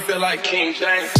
feel like King James.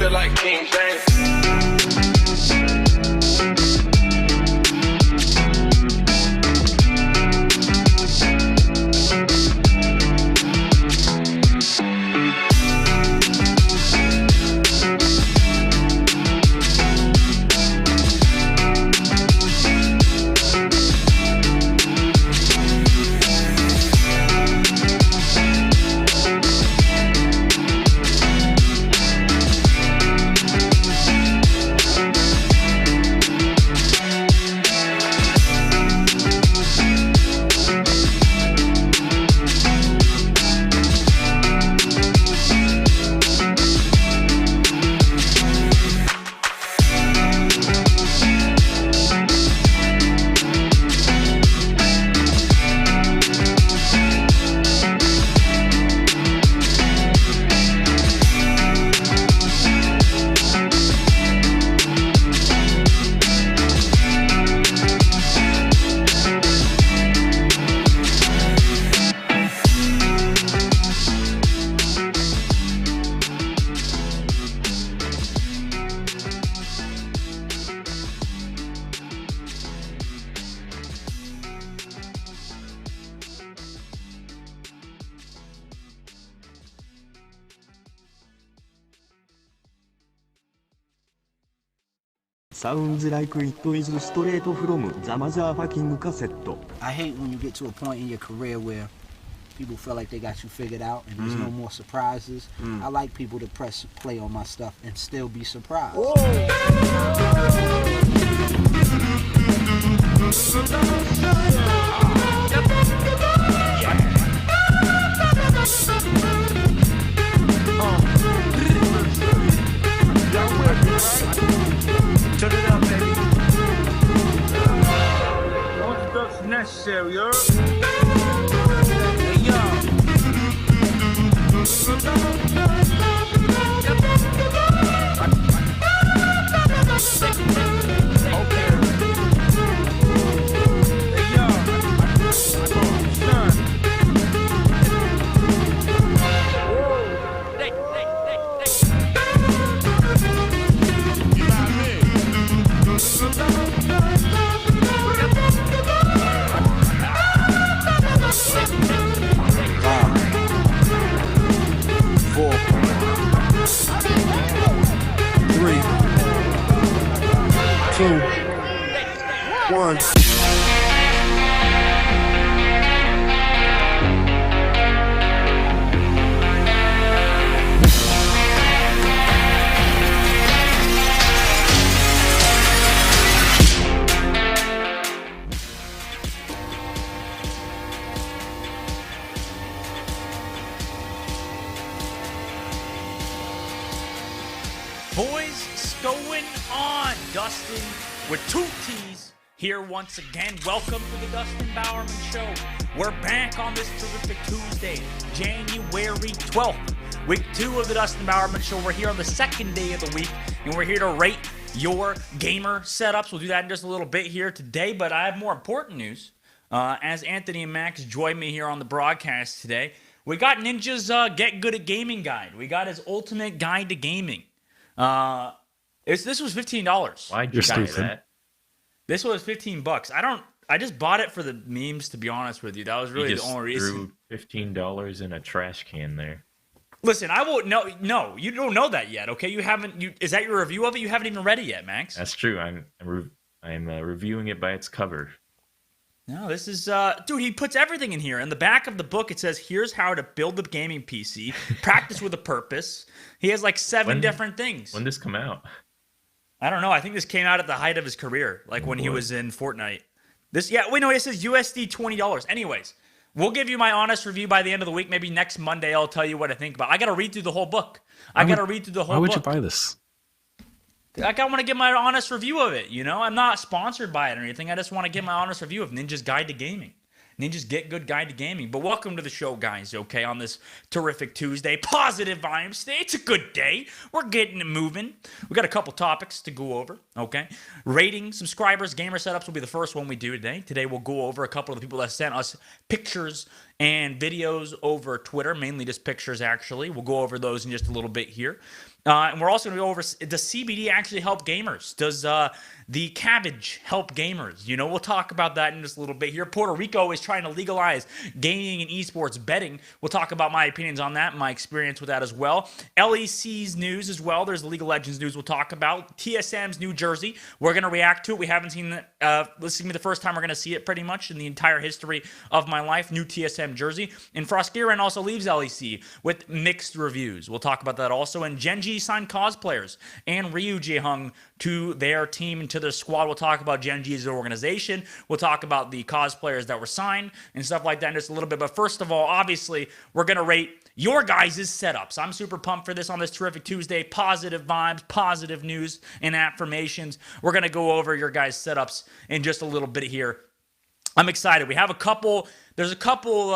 Like King James. Sounds like it is straight from the motherfucking cassette. I hate when you get to a point in your career where people feel like they got you figured out and there's no more surprises. I like people to press play on my stuff and still be surprised. Turn it up, baby. No introduction necessary, yo. Hey, yo. Okay. Hey, yo. Son. Two, one. Boys, what's going on? Dustin with two T's here once again. Welcome to the Dusttin Bowerman Show. We're back on this terrific Tuesday, January 12th. Week 2 of the Dusttin Bowerman Show. We're here on the second day of the week, and we're here to rate your gamer setups. We'll do that in just a little bit here today, but I have more important news. As Anthony and Max join me here on the broadcast today, we got Ninja's Get Good at Gaming guide. We got his ultimate guide to gaming. This was $15. Why'd you buy that? This was $15. I just bought it for the memes, to be honest with you. That was really the only reason. Threw $15 in a trash can there. Listen, I won't. No, you don't know that yet. Okay, you haven't. Is that your review of it? You haven't even read it yet, Max. That's true. I'm reviewing it by its cover. No, this is dude. He puts everything in here. In the back of the book, it says, "Here's how to build a gaming PC. Practice with a purpose." He has like seven different things. When did this come out? I don't know. I think this came out at the height of his career, like when he was in Fortnite. It says USD $20. Anyways, we'll give you my honest review by the end of the week. Maybe next Monday I'll tell you what I think about it. I got to read through the whole book. Why would you buy this? I want to give my honest review of it, you know? I'm not sponsored by it or anything. I just want to give my honest review of Ninja's Guide to Gaming. Ninja's Get Good Guide to Gaming. But welcome to the show, guys, okay, on this terrific Tuesday. Positive vibes today. It's a good day. We're getting it moving. We got a couple topics to go over, okay? Rating, subscribers, gamer setups will be the first one we do today. Today we'll go over a couple of the people that sent us pictures and videos over Twitter, mainly just pictures, actually. We'll go over those in just a little bit here. And we're also going to go over, does CBD actually help gamers? Does the cabbage help gamers? You know, we'll talk about that in just a little bit here. Puerto Rico is trying to legalize gaming and esports betting. We'll talk about my opinions on that, my experience with that as well. LEC's news as well. There's the League of Legends news we'll talk about. TSM's New Jersey. We're going to react to it. We haven't seen it. This is going to be the first time we're going to see it pretty much in the entire history of my life. New TSM Jersey. And Froskiran also leaves LEC with mixed reviews. We'll talk about that also. And Genji signed cosplayers and Ryu Ji-hung to their team and to their squad. We'll talk about Genji as an organization. We'll talk about the cosplayers that were signed and stuff like that in just a little bit. But first of all, obviously, we're going to rate your guys' setups. I'm super pumped for this on this terrific Tuesday. Positive vibes, positive news, and affirmations. We're going to go over your guys' setups in just a little bit here. I'm excited. We have there's a couple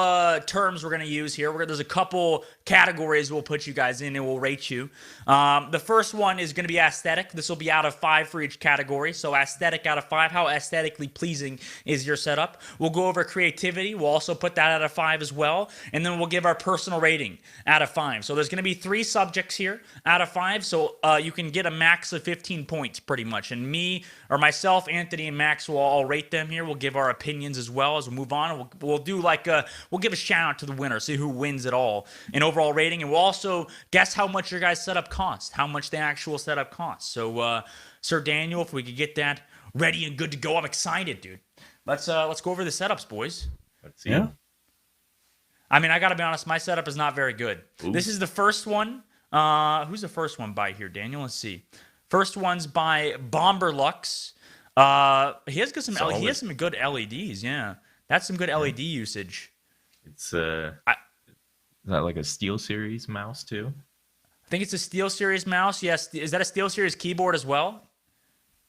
terms we're going to use here. There's a couple categories we'll put you guys in and we'll rate you. The first one is going to be aesthetic. This will be out of 5 for each category. So aesthetic out of 5. How aesthetically pleasing is your setup? We'll go over creativity. We'll also put that out of 5 as well. And then we'll give our personal rating out of 5. So there's going to be 3 subjects here out of 5. So you can get a max of 15 points pretty much. And me or myself, Anthony, and Max will all rate them here. We'll give our opinions as well as we move on. We'll do we'll give a shout out to the winner, see who wins it all in overall rating, and we'll also guess how much your guys' setup costs, how much the actual setup costs. So, Sir Daniel, if we could get that ready and good to go, I'm excited, dude. Let's go over the setups, boys. Let's see. Yeah. I mean, I gotta be honest, my setup is not very good. Ooh. This is the first one. Who's the first one by here, Daniel? Let's see. First one's by Bomber Lux. He has some good LEDs, yeah. That's some good LED usage. It's is that like a SteelSeries mouse too? I think it's a SteelSeries mouse. Yes. Is that a SteelSeries keyboard as well?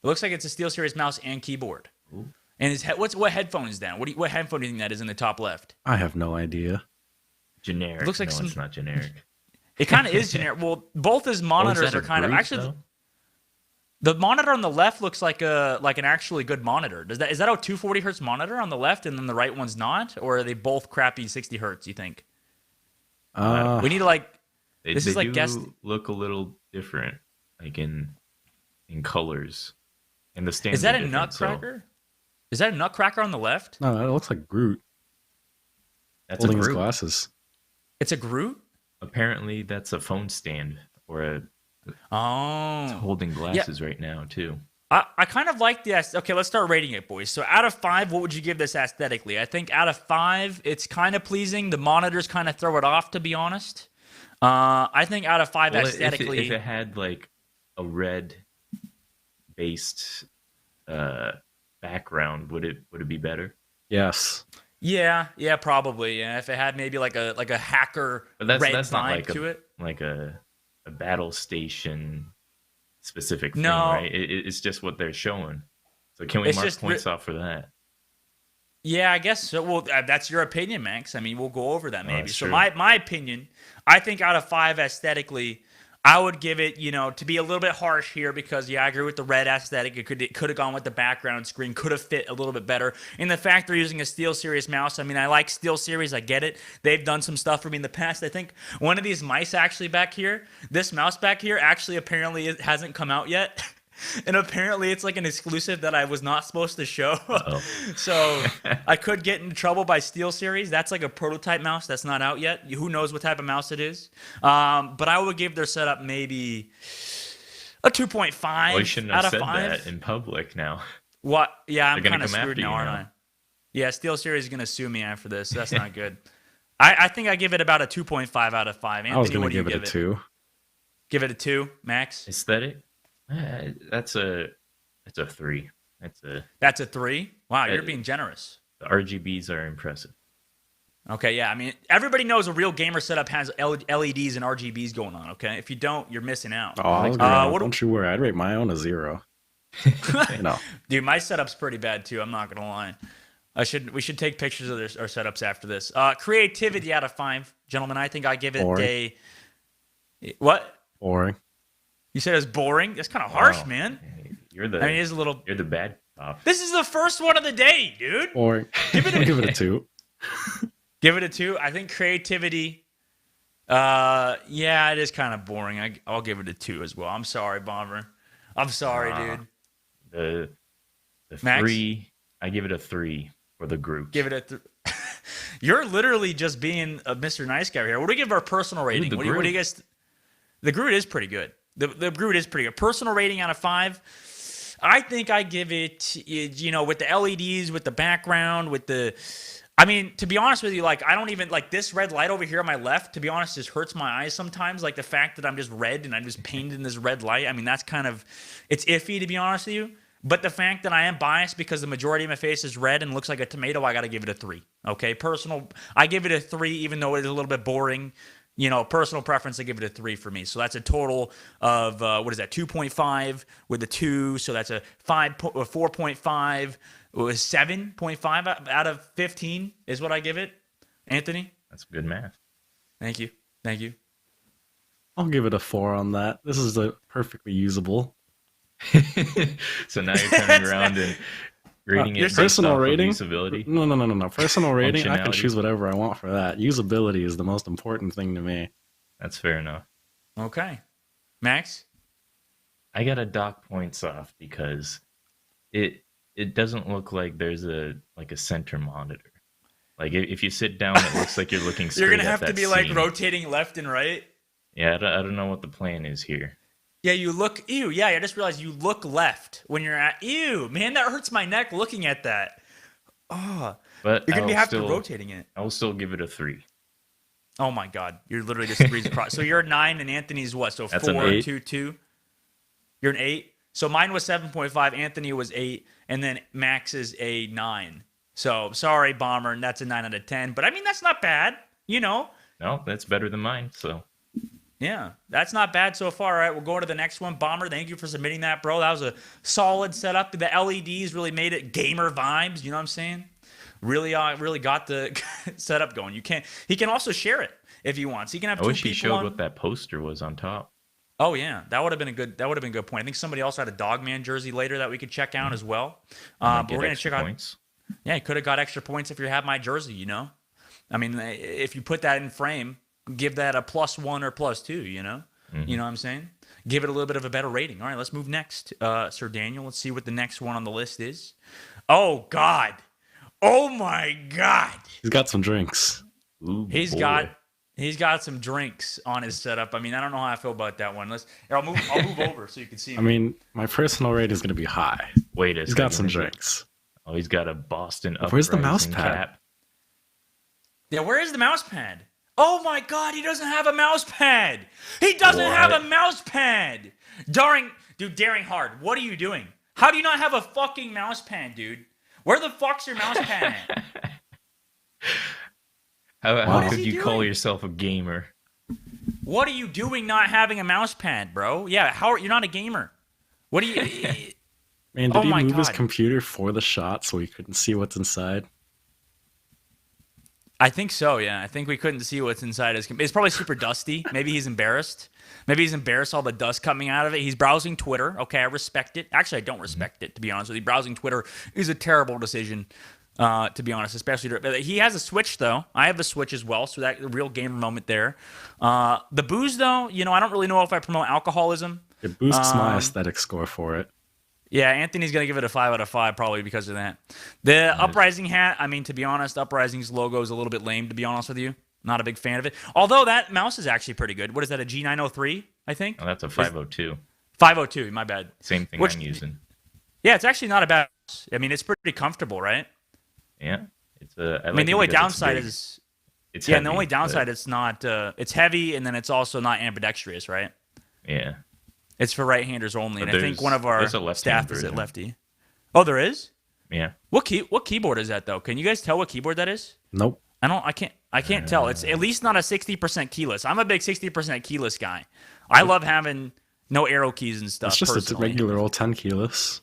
It looks like it's a SteelSeries mouse and keyboard. Ooh. And what headphone is that? What headphone do you think that is in the top left? I have no idea. Generic. It looks like it's not generic. It kind of is generic. Well, both his monitors are kind of actually. Though? The monitor on the left looks like an actually good monitor. Is that a 240 hertz monitor on the left, and then the right one's not, or are they both crappy 60 hertz? You think? We need to look a little different, like in colors, and the stands. Is that a Nutcracker? Is that a Nutcracker on the left? No, it looks like Groot. That's holding a Groot. His glasses. It's a Groot. Apparently, that's a phone stand or a. Oh, it's holding glasses right now too. I kind of like this. Okay, let's start rating it, boys. So out of 5, what would you give this aesthetically? I think out of 5, it's kind of pleasing. The monitors kind of throw it off, to be honest. I think out of 5 aesthetically, if it had like a red based background, would it be better? Yes. Yeah, probably. Yeah, if it had maybe like a hacker red that's not vibe like to it, like a battle station specific thing, no. right? It's just what they're showing. So can we mark points off for that? Yeah, I guess so. Well, that's your opinion, Max. I mean, we'll go over that maybe. that's So true. my opinion, I think out of 5 aesthetically, I would give it, to be a little bit harsh here because, I agree with the red aesthetic. It could have gone with the background screen, could have fit a little bit better. And the fact they're using a SteelSeries mouse, I mean, I like SteelSeries. I get it. They've done some stuff for me in the past. I think one of these mice actually back here, this mouse back here, actually apparently it hasn't come out yet. And apparently it's like an exclusive that I was not supposed to show. So I could get into trouble by SteelSeries. That's like a prototype mouse that's not out yet. Who knows what type of mouse it is. But I would give their setup maybe a 2.5 Well, you shouldn't out have of said 5. that in public now. What? Yeah, I'm They're gonna kind of come after screwed you now, aren't now. I? Yeah, SteelSeries is going to sue me after this. That's not good. I think I give it about a 2.5 out of 5. Anthony, I was going what to do you give it a 2. Give it a 2, Max? Aesthetic? That's a 3. That's a 3? Wow, you're being generous. The RGBs are impressive. Okay, yeah. I mean, everybody knows a real gamer setup has LEDs and RGBs going on, okay? If you don't, you're missing out. Oh, don't you worry. I'd rate my own a 0. No. Dude, my setup's pretty bad, too. I'm not going to lie. We should take pictures of our setups after this. Creativity out of 5. Gentlemen, I think I give it a... What? Boring. You said it was boring? That's kind of harsh, Wow. man. You're the I mean, it is a little... you're the bad cop. This is the first one of the day, dude. Boring. I'll give it a 2. Give it a 2. I think creativity... yeah, it is kind of boring. I'll give it a 2 as well. I'm sorry, Bomber. I'm sorry, dude. The Max? 3, I give it a 3 for the group. Give it a 3. You're literally just being a Mr. Nice Guy here. What do we give our personal rating? the What do you Groot. guys... The Groot is pretty good. The Groot is pretty good. Personal rating out of 5. I think I give it, with the LEDs, with the background, with the... I mean, to be honest with you, like, I don't even... Like, this red light over here on my left, to be honest, just hurts my eyes sometimes. Like, the fact that I'm just red and I'm just painted in this red light. I mean, that's kind of... It's iffy, to be honest with you. But the fact that I am biased because the majority of my face is red and looks like a tomato, I got to give it a 3. Okay? Personal... I give it a 3, even though it is a little bit boring. Personal preference, I give it a 3 for me. So that's a total of, 2.5 with a 2. So that's a 4.5. 7.5 out of 15 is what I give it. Anthony? That's good math. Thank you. I'll give it a 4 on that. This is perfectly usable. So now you're turning around and rating it based personal off of rating? usability. No. Personal rating, I can Functionality. choose whatever I want for that. Usability is the most important thing to me. That's fair enough. Okay. Max? I got to dock points off because it doesn't look like there's a center monitor. Like if you sit down, it looks like you're looking straight You're going to at have to that be like scene. rotating left and right. Yeah, I don't know what the plan is here. Yeah, you look... Ew, yeah, I just realized you look left when you're at... Ew, man, that hurts my neck looking at that. Oh, But you're going to have to still, rotating it. I will still give it a 3. Oh, my God. You're literally just 3s across. So you're a 9 and Anthony's what? So That's an 4, 8. 2, 2? You're an 8? So mine was 7.5. Anthony was 8. And then Max is a 9. So sorry, Bomber. And that's a 9 out of 10. But I mean, that's not bad. No, that's better than mine. So Yeah, that's not bad so far. All right, we'll go to the next one. Bomber, thank you for submitting that, bro. That was a solid setup. The LEDs really made it gamer vibes. You know what I'm saying? Really got the setup going. He can also share it if he wants. He can have I two wish he people showed on. what that poster was on top. Oh yeah, that would have been a good point. I think somebody also had a Dogman jersey later that we could check out as well. But we're gonna check out. Points. Yeah, you could have got extra points if you have my jersey. I mean, if you put that in frame, give that a +1 or +2. You know what I'm saying? Give it a little bit of a better rating. All right, let's move next, Sir Daniel. Let's see what the next one on the list is. Oh God! Oh my God! He's got some drinks. Ooh, He's boy. got some drinks on his setup. I mean, I don't know how I feel about that one. I'll move over so you can see. I mean, my personal rating is going to be high. Wait a He's second. got some drinks. Oh, he's got a Boston Uprising Where's the mouse pad? cap. Yeah, where is the mouse pad? Oh my God, he doesn't have a mouse pad. He doesn't have a mouse pad. Daring hard. What are you doing? How do you not have a fucking mouse pad, dude? Where the fuck's your mouse pad at? How is could he you doing? call yourself a gamer? What are you doing not having a mouse pad, bro? Yeah, you're not a gamer. What do you... Man, Oh did he my move his God. computer for the shot so he couldn't see what's inside? I think so, yeah. I think we couldn't see what's inside his. It's probably super dusty. Maybe he's embarrassed. Maybe he's embarrassed all the dust coming out of it. He's browsing Twitter. Okay, I respect it. Actually, I don't respect it, to be honest with you. Browsing Twitter is a terrible decision, to be honest, especially. He has a Switch, though. I have a Switch as well, so that a real gamer moment there. The booze, though, I don't really know if I promote alcoholism. It boosts my aesthetic score for it. Yeah, Anthony's going to give it a 5 out of 5 probably because of that. The Uprising hat, I mean, to be honest, Uprising's logo is a little bit lame, to be honest with you. Not a big fan of it. Although that mouse is actually pretty good. What is that, a G903, I think? Oh, that's a 502. 502, my bad. Same thing I'm using. Yeah, it's actually not a bad mouse. I mean, it's pretty comfortable, right? Yeah. I mean, the only downside is... It's yeah, heavy, and the only downside it's not... it's heavy, and then it's also not ambidextrous, right? Yeah. It's for right-handers only, But and I think one of our staff is at lefty. Oh, there is? Yeah. What keyboard is that, though? Can you guys tell what keyboard that is? Nope. I can't tell. It's at least not a 60% keyless. I'm a big 60% keyless guy. I love having no arrow keys and stuff. It's just personally. a regular old 10 keyless.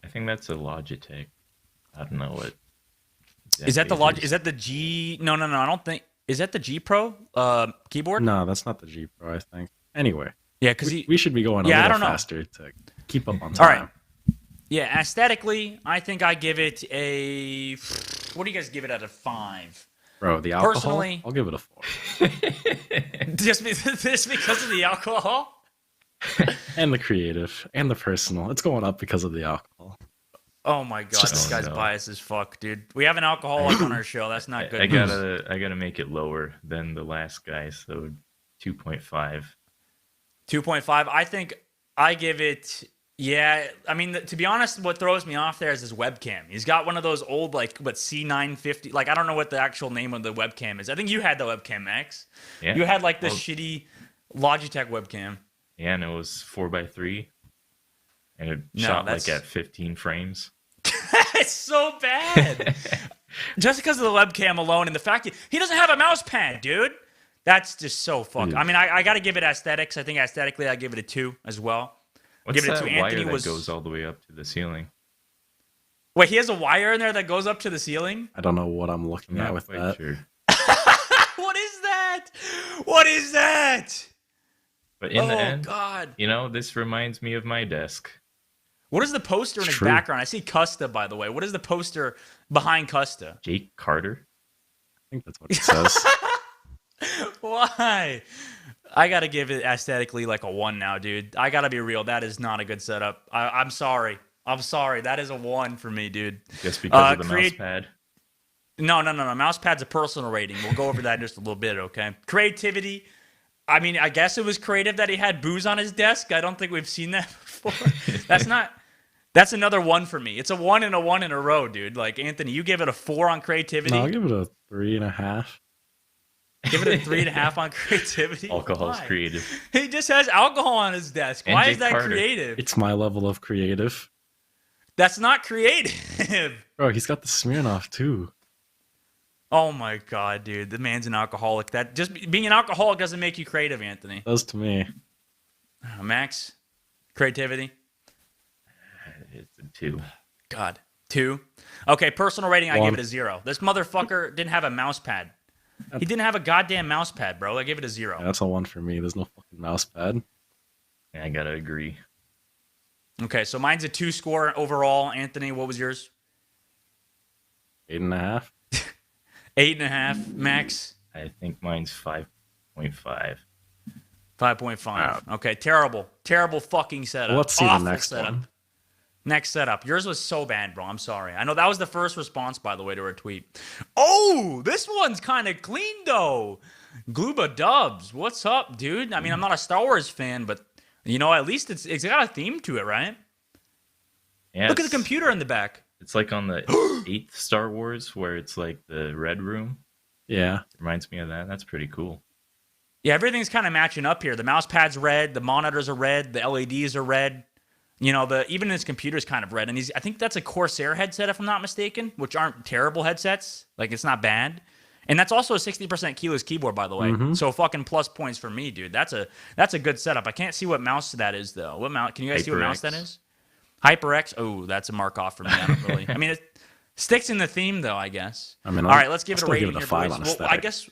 I think that's a Logitech. I don't know what. Is that the Is that the G? No. I don't think. Is that the G Pro keyboard? No, that's not the G Pro, I think. Anyway. Yeah, because we should be going a little faster to keep up on time. All right. Yeah, aesthetically, I think I give it a... What do you guys give it out of 5? Bro, the alcohol? Personally, I'll give it a 4. just because of the alcohol? And the creative. And the personal. It's going up because of the alcohol. Oh my god, this guy's biased as fuck, dude. We have an alcoholic on our show. That's not good. I gotta make it lower than the last guy, so 2.5. 2.5. I think I give it... Yeah, I mean, to be honest, what throws me off there is his webcam. He's got one of those old, C950. I don't know what the actual name of the webcam is. I think you had the webcam, Max. Yeah. You had, the shitty Logitech webcam. Yeah, and it was 4x3. And it shot, at 15 frames. It's so bad. Just because of the webcam alone and the fact that he doesn't have a mouse pad, dude. That's just so fucked. I mean, I got to give it aesthetics. I think aesthetically, I give it a 2 as well. What's that wire that goes all the way up to the ceiling? Wait, he has a wire in there that goes up to the ceiling? I don't know what I'm looking at with that. Sure. What is that? What is that? But in the end, God. This reminds me of my desk. What is the poster in his background? I see Custa, by the way. What is the poster behind Custa? Jake Carter? I think that's what it says. Why? I gotta give it aesthetically a 1 now, dude. I gotta be real. That is not a good setup. I'm sorry. That is a 1 for me, dude. Just because of the mouse pad? No. Mouse pad's a personal rating. We'll go over that in just a little bit, okay? Creativity. I mean, I guess it was creative that he had booze on his desk. I don't think we've seen that before. That's another 1 for me. It's a 1 and a 1 in a row, dude. Anthony, you give it a 4 on creativity. No, I'll give it a 3.5. Give it a 3.5 on creativity. Alcohol's creative. He just has alcohol on his desk. Why is that creative? It's my level of creative. That's not creative. Bro, he's got the Smirnoff too. Oh my god, dude. The man's an alcoholic. That just being an alcoholic doesn't make you creative, Anthony. It does to me. Max, creativity? It's a 2. God. 2? Okay, personal rating, 1. I give it a 0. This motherfucker didn't have a mouse pad. He didn't have a goddamn mouse pad, bro. I give it a 0. Yeah, that's a 1 for me. There's no fucking mouse pad. Yeah, I gotta agree. Okay, so mine's a 2 score overall. Anthony, what was yours? 8.5. 8.5. Max? I think mine's 5.5. 5.5. Okay, terrible fucking setup. Well, let's see Awful the next setup. one. Next setup. Yours was so bad, bro. I'm sorry. I know that was the first response, by the way, to our tweet. Oh, this one's kind of clean, though. Gluba Dubs. What's up, dude? I mean, I'm not a Star Wars fan, but, at least it's got a theme to it, right? Yeah, look at the computer in the back. It's on the 8th Star Wars, where it's the Red Room. Yeah. Reminds me of that. That's pretty cool. Yeah, everything's kind of matching up here. The mouse pad's red. The monitors are red. The LEDs are red. Even his computer's kind of red. And I think that's a Corsair headset, if I'm not mistaken, which aren't terrible headsets. It's not bad. And that's also a 60% keyless keyboard, by the way. Mm-hmm. So fucking plus points for me, dude. That's a good setup. I can't see what mouse that is, though. What mouse? Can you guys see what mouse that is? HyperX. Oh, that's a mark off for me. I don't really. I mean, Sticks in the theme, though, I guess. I mean, all right, let's give I'll it a still rating give it a here, 5 boys. on Well, aesthetic. I guess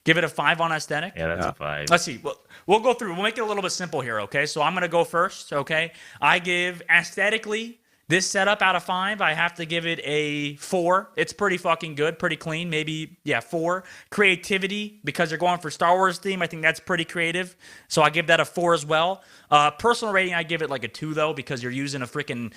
give it a 5 on aesthetic. Yeah, that's a 5. Let's see. We'll go through. We'll make it a little bit simple here, okay? So I'm going to go first, okay? I give aesthetically this setup out of 5. I have to give it a 4. It's pretty fucking good, pretty clean. Maybe, 4. Creativity, because they're going for Star Wars theme, I think that's pretty creative. So I give that a 4 as well. Personal rating, I give it like a 2, though, because you're using a freaking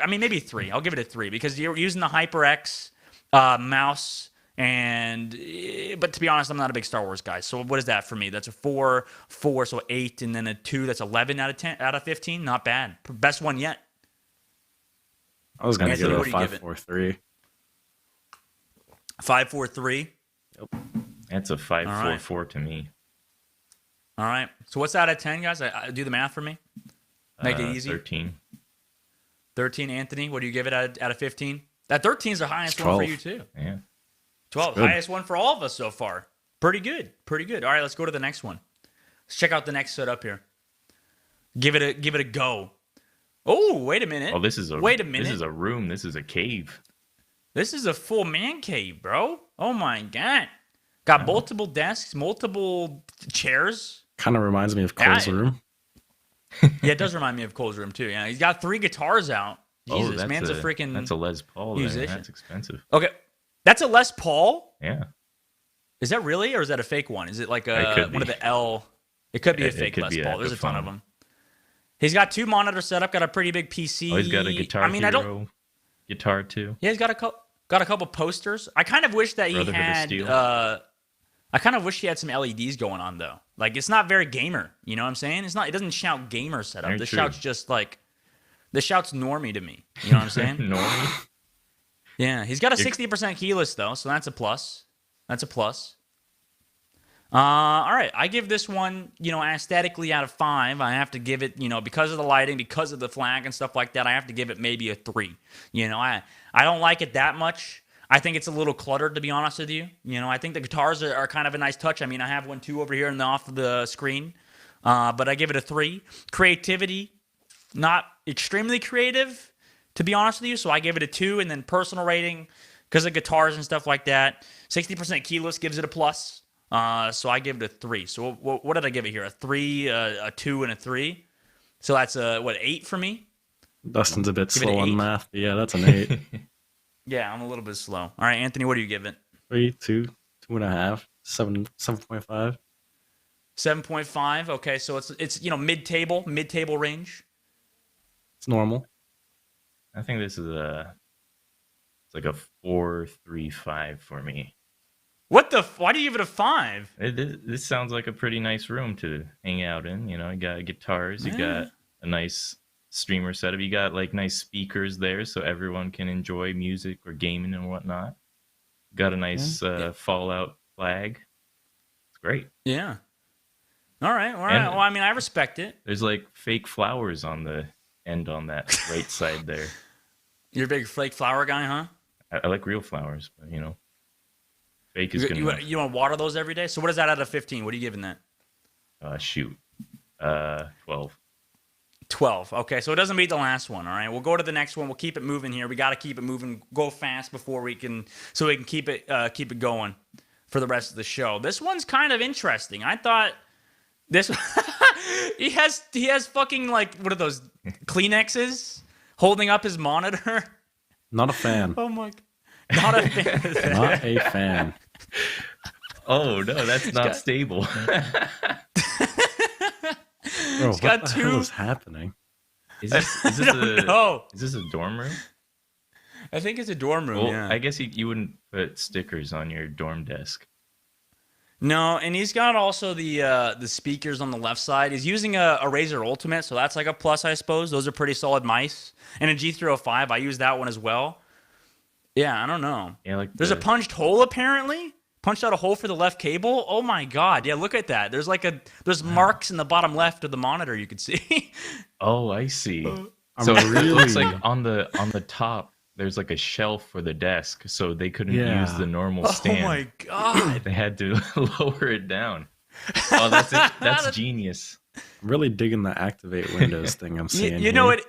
maybe 3. I'll give it a 3, because you're using the HyperX mouse. But to be honest, I'm not a big Star Wars guy. So what is that for me? That's a 4, so 8, and then a 2. That's 11 out of 15. Not bad. Best one yet. I was going to give Anthony, it a what do you give it? 5.43. 5.43. That's a 5.44 to me. All right. So what's out of 10, guys? I do the math for me. Make it easy. 13. 13, Anthony. What do you give it out of 15? That 13 is the highest It's one for 12. you, too. Yeah. 12. good. Highest one for all of us so far. Pretty good. Pretty good. All right, let's go to the next one. Let's check out the next setup here. Give it a go. Oh, wait a minute. Oh, this is a Wait a minute. This is a room. This is a cave. This is a full man cave, bro. Oh my god. Got multiple desks, multiple chairs. Kind of reminds me of Cole's Yeah. room. Yeah, it does remind me of Cole's room too. Yeah, he's got 3 guitars out. Jesus, that's man's a freaking That's a Les Paul. There. musician. That's expensive. Okay, that's a Les Paul. Yeah. Is that really, or is that a fake one? Is it like It could one be. of the L? It could be a It fake could Les be Paul. a There's a ton of phone. them. He's got 2 monitors set up. Got a pretty big PC. Oh, he's got a Guitar I mean, I don't. Hero guitar too. Yeah, he's got a couple posters. I kind of wish that he Brotherhood of had. Steel. I kind of wish he had some LEDs going on though. Like it's not very gamer. You know what I'm saying? It's not. It doesn't shout gamer setup. Very This true. shouts just like. This shouts normie to me. You know what I'm saying? Normie. Yeah, he's got a 60% keyless though, so that's a plus. That's a plus. All right, I give this one, aesthetically out of 5. I have to give it, because of the lighting, because of the flag and stuff like that, I have to give it maybe a 3. I don't like it that much. I think it's a little cluttered, to be honest with you. I think the guitars are kind of a nice touch. I mean, I have one too over here off of the screen, but I give it a 3. Creativity, not extremely creative, to be honest with you, so I give it a 2. And then personal rating, because of guitars and stuff like that, 60% keyless gives it a plus. So I give it a 3. So what did I give it here? A 3, a 2, and a 3. So that's a 8 for me. Dustin's a bit Give it slow an 8. on math. But yeah, that's an 8. Yeah, I'm a little bit slow. All right, Anthony, what do you give it? 3, 2, 2.5, 7.5. 7.5. Okay, so it's mid-table range. It's normal. I think this is it's like a 4.35 for me. What the? Why do you give it a 5? This sounds like a pretty nice room to hang out in. You got guitars, you got a nice streamer setup, you got like nice speakers there, so everyone can enjoy music or gaming and whatnot. Got a nice Fallout flag. It's great. Yeah. All right. And- Well, I mean, I respect it. There's like fake flowers on the end on that right side there. You're a big flake flower guy, huh? I like real flowers, but fake is good enough. You want to water those every day? So what is that out of 15? What are you giving that? Shoot. 12. 12. Okay, so it doesn't beat the last one. All right, we'll go to the next one. We'll keep it moving here. We got to keep it moving. Go fast before we can keep it going for the rest of the show. This one's kind of interesting. I thought this he has fucking like what are those Kleenexes holding up his monitor? Not a fan. Oh my! Not a fan. Of that. Not a fan. Oh no, that's not stable. Bro, He's got what the two- hell is happening? Is this a dorm room? I think it's a dorm room. Well, yeah. I guess you wouldn't put stickers on your dorm desk. No, and he's got also the speakers on the left side. He's using a Razer Ultimate, so that's like a plus, I suppose. Those are pretty solid mice. And a G305, I use that one as well. Yeah, I don't know. Yeah, like There's a punched hole apparently. Punched out a hole for the left cable. Oh my god! Yeah, look at that. There's there's marks in the bottom left of the monitor you can see. Oh, I see. I'm So it really- looks like on the top there's like a shelf for the desk, so they couldn't use the normal stand. Oh my god! They had to lower it down. Oh, that's it. That's genius. I'm really digging the activate Windows thing I'm seeing. You know here. what?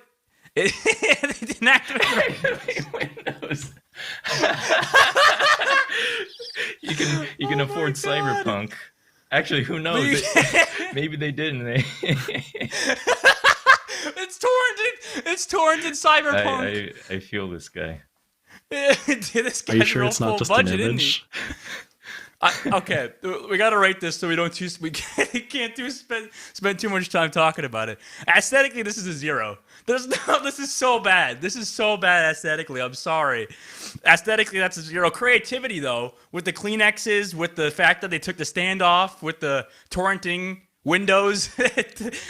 It didn't activate. Windows. toured Cyberpunk. Actually, who knows? Maybe they didn't. It's torrented Cyberpunk. I feel this guy. This Are you guy's sure real it's not full just budget, an isn't he? image? Okay, we gotta rate this so we don't spend too much time talking about it. Aesthetically, this is a 0. This is so bad. This is so bad aesthetically. I'm sorry. Aesthetically, that's a 0. Creativity, though, with the Kleenexes, with the fact that they took the standoff, with the torrenting Windows,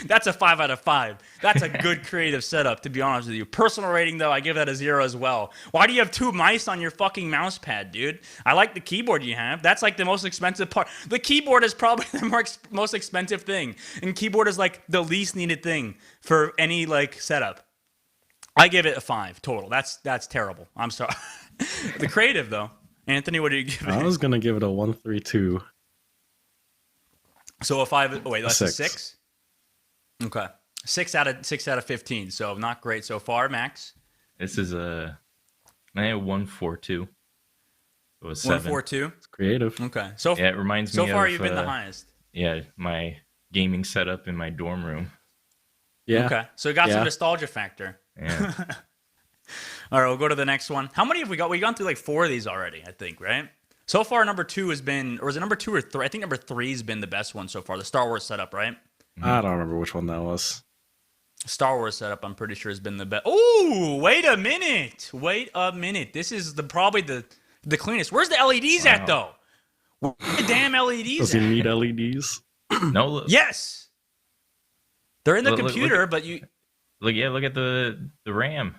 that's a 5 out of 5. That's a good creative setup, to be honest with you. Personal rating, though, I give that a 0 as well. Why do you have 2 mice on your fucking mouse pad, dude? I like the keyboard you have. That's like the most expensive part. The keyboard is probably the most expensive thing, and keyboard is like the least needed thing for any like setup. I give it a 5 total. That's terrible. I'm sorry. The creative, though, Anthony, what do you give it? I was gonna give it a 132. So a 5. Oh wait, that's a 6. 6. Okay, 6 out of 15. So not great so far, Max. This is a 142. It was 7. 142. It's creative. Okay, so Yeah, it reminds me. so far of, you've been the highest. Yeah, my gaming setup in my dorm room. Yeah. Okay, so it got some Yeah. nostalgia factor. Yeah. All right, we'll go to the next one. How many have we got? We've gone through like 4 of these already, I think, right? So far, number 2 has been, or is it number 2 or 3? I think number 3 has been the best one so far. The Star Wars setup, right? I don't remember which one that was. Star Wars setup, I'm pretty sure has been the best. Oh, wait a minute. Wait a minute. This is probably the cleanest. Where's the LEDs at, though? Where the damn LEDs Does he at? need LEDs? No. Look, Yes. They're in the Look computer, at- but you... look at the RAM.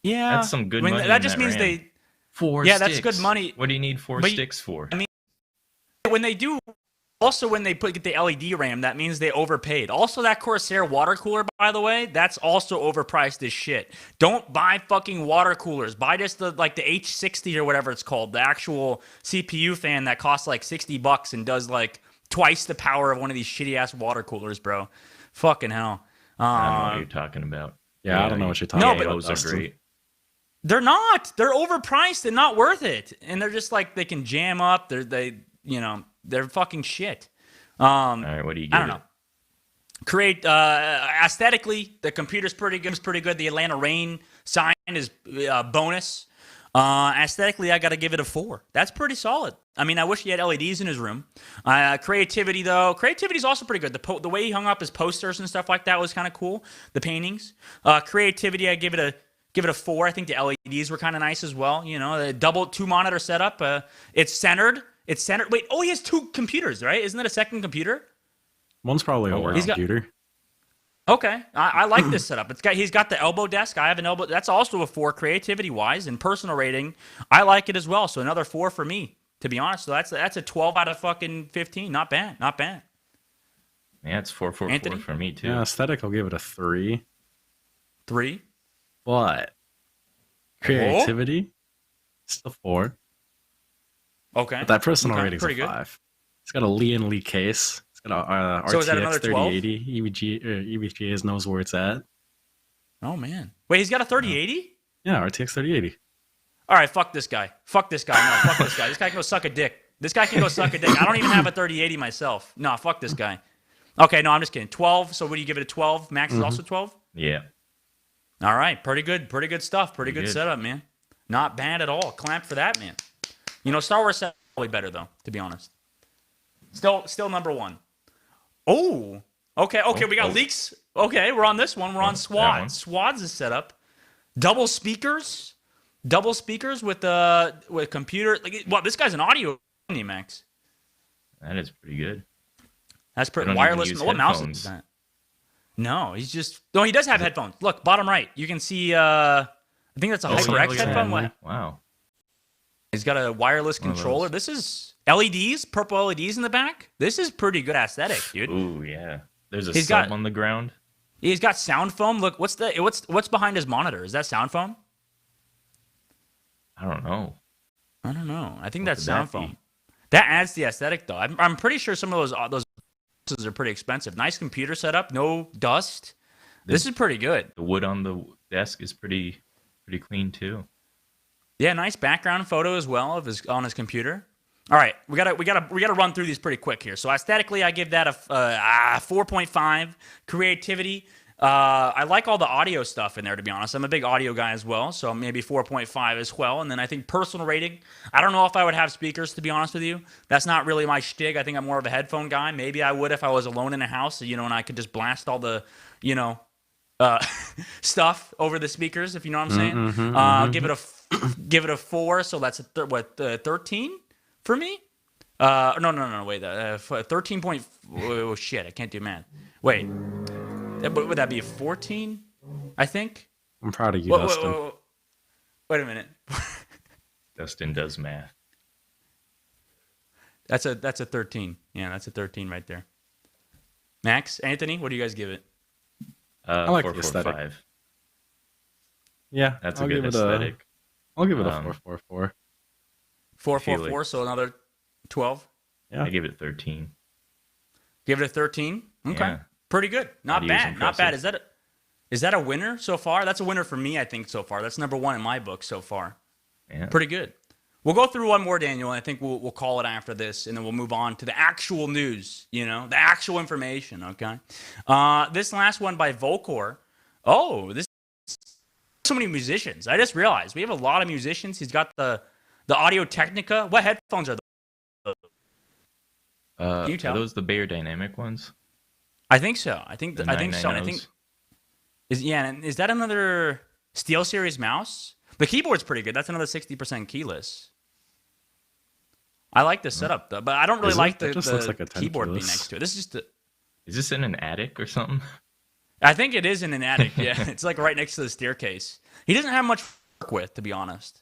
Yeah. That's some good money. That in just that means RAM. they... 4 Yeah, sticks. that's good money. What do you need 4 But you- sticks for? I mean, when they do... Also, when they get the LED RAM, that means they overpaid. Also, that Corsair water cooler, by the way, that's also overpriced as shit. Don't buy fucking water coolers. Buy just the H60 or whatever it's called, the actual CPU fan that costs like $60 and does like twice the power of one of these shitty ass water coolers, bro. Fucking hell. I don't know what you're talking about. Yeah, I don't know what you're talking No, about. but- those are Dustin. great. They're not. They're overpriced and not worth it. And they're just like they can jam up. They're fucking shit. All right, what do you give I don't know. Create aesthetically, the computer's pretty good. It's pretty good. The Atlanta Rain sign is bonus. Aesthetically, I got to give it a 4. That's pretty solid. I mean, I wish he had LEDs in his room. Creativity, though, is also pretty good. The way he hung up his posters and stuff like that was kind of cool. The paintings, creativity, I give it a 4. I think the LEDs were kind of nice as well. You know, the double 2 monitor setup. It's centered. Wait, he has 2 computers, right? Isn't that a second computer? One's probably a work He's got- computer. Okay, I like this setup. He's got the elbow desk. I have an elbow. That's also a 4 creativity wise and personal rating. I like it as well. So another 4 for me, to be honest. So that's a 12 out of fucking 15. Not bad. Not bad. Yeah, it's 4 Anthony? for me too. Yeah, aesthetic, I'll give it a 3. 3. But creativity, it's a 4. Okay. But that personal Okay, rating's a pretty good. 5. It's got a Lee case. It's got a So is that RTX another 12? 3080. EVGA's knows where it's at. Oh man. Wait, he's got a 3080? Yeah, RTX 3080. All right, fuck this guy. Fuck this guy. No, fuck this guy. This guy can go suck a dick. I don't even have a 3080 myself. No, fuck this guy. Okay, no, I'm just kidding. 12. So what do you give it a 12? Max is also 12? Yeah. All right, pretty good stuff. Pretty good good. setup, man. Not bad at all. Clamp for that, man. You know, Star Wars setup is probably better though, to be honest. Still number 1. Oh, okay. We got leaks. Okay, we're on this one. We're on that one. SWAD. SWAD's is set up. Double speakers with computer. Well, this guy's an audio, isn't he, Max? That is pretty good. That's pretty don't wireless. even use What mouse is headphones. that? No, he does have headphones. Look, bottom right. You can see. I think that's a Oh, yeah, HyperX look at headphone. that. What? Wow. He's got a wireless One of controller. those. This is LEDs, purple LEDs in the back. This is pretty good aesthetic, dude. Ooh, yeah. There's a He's sub got- on the ground. He's got sound foam. Look, what's behind his monitor? Is that sound foam? I don't know. I don't know. I think What that's could that sound foam. be? That adds the aesthetic, though. I'm pretty sure some of those boxes are pretty expensive. Nice computer setup, no dust. This is pretty good. The wood on the desk is pretty clean too. Yeah, nice background photo as well on his computer. All right, we gotta run through these pretty quick here. So aesthetically, I give that a 4.5. Creativity, I like all the audio stuff in there, to be honest. I'm a big audio guy as well, so maybe 4.5 as well. And then I think personal rating, I don't know if I would have speakers, to be honest with you. That's not really my shtick. I think I'm more of a headphone guy. Maybe I would if I was alone in a house, and I could just blast all the, stuff over the speakers, if you know what I'm saying. I'll give it a 4, so that's 13 for me. No, wait, 13 point. Oh shit, I can't do math. Wait, would that be a 14? I think. I'm proud of you, Dustin. Wait a minute. Dustin does math. That's a 13. Yeah, that's a 13 right there. Max, Anthony, what do you guys give it? I like 4, the 4, aesthetic. 5. Yeah, That's I'll a good give aesthetic. I'll give it a 4.44. 4.44, so another 12. Yeah. I give it 13. Give it a 13. Okay, Yeah. pretty good. Not Audio's bad. Not bad. impressive. Is that a winner so far? That's a winner for me, I think, so far. That's number 1 in my book so far. Yeah. Pretty good. We'll go through one more, Daniel, and I think we'll call it after this, and then we'll move on to the actual news, the actual information, okay? This last one by Volcor. Oh, this so many musicians. I just realized we have a lot of musicians. He's got the Audio Technica. What headphones are those? Can you tell? Are those the Bayer Dynamic ones? I think so. I think so. And I think 990s? is that another SteelSeries mouse? The keyboard's pretty good. That's another 60% keyless. I like the setup though, but I don't really like the looks like a 10 keyboard being keyless. next to it. This is just Is this in an attic or something? I think it is in an attic. Yeah, it's like right next to the staircase. He doesn't have much to work with, to be honest.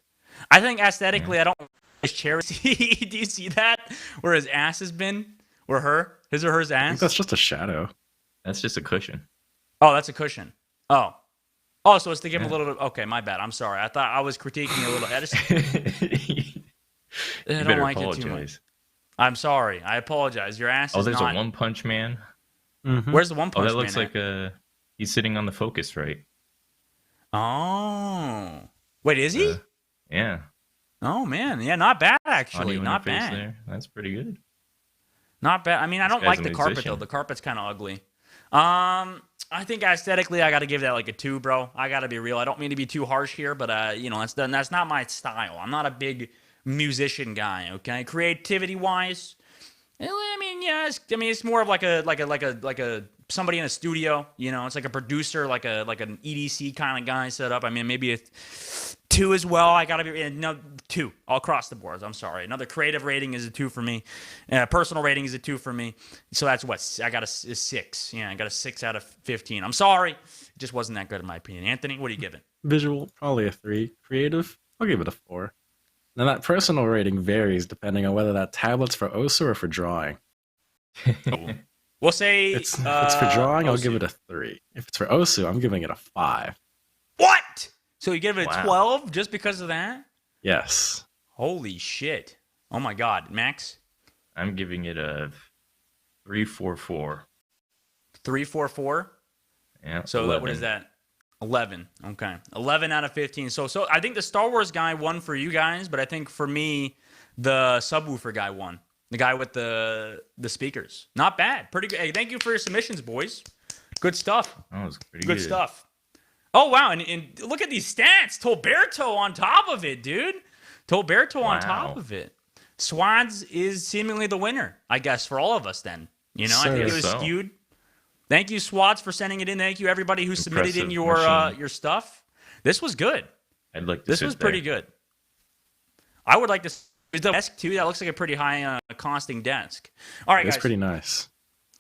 I think aesthetically, I don't like his chair. Do you see that? Where his ass has been? Where his or her I think ass? that's just a shadow. That's just a cushion. Oh, that's a cushion. Oh, so it's to give him a little bit. Okay, my bad. I'm sorry. I thought I was critiquing a little. I You don't better like it too much. apologize. I'm sorry. I apologize. Your ass is There's not. a One Punch Man. Where's the One Oh, Punch that looks Man like he's sitting on the Focusrite. Oh. Wait, is he? Yeah. Oh, man. Yeah, not bad, actually. Audio Not interface bad. there. That's pretty good. Not bad. I mean, I don't guy's like a the carpet, musician. though. The carpet's kind of ugly. I think aesthetically, I got to give that like a 2, bro. I got to be real. I don't mean to be too harsh here, but, that's not my style. I'm not a big musician guy, okay? Creativity-wise, I mean, yeah, it's more of like a somebody in a studio, it's like a producer, like an EDC kind of guy set up. I mean, maybe a 2 as well. I gotta be 2 all across the boards. I'm sorry. Another creative rating is a 2 for me. Personal rating is a 2 for me. So that's what I got a 6. Yeah, I got a 6 out of 15. I'm sorry, it just wasn't that good in my opinion. Anthony, what do you give it? Visual, probably a 3. Creative, I'll give it a 4. Now that personal rating varies depending on whether that tablet's for OSU or for drawing. We'll say If it's for drawing, I'll OSU. give it a 3. If it's for OSU, I'm giving it a 5. What? So you give it a Wow. 12 just because of that? Yes. Holy shit. Oh my God. Max? I'm giving it a 3.44. 3.44? Yeah. So 11. what is that? 11. Okay. 11 out of 15. So I think the Star Wars guy won for you guys, but I think for me, the subwoofer guy won. The guy with the speakers. Not bad. Pretty good. Hey, thank you for your submissions, boys. Good stuff. That was pretty Good good. stuff. Oh, wow. And look at these stats. Tolberto on top of it, dude. Tolberto on top Wow. of it. Swads is seemingly the winner, I guess, for all of us then. I Sir. think it was So. skewed. Thank you, Swads, for sending it in. Thank you, everybody who submitted in Impressive your stuff. This was good. I'd like to This sit was pretty there. good. I would like to. Is the desk too? That looks like a pretty high costing desk. All right, It's guys. pretty nice.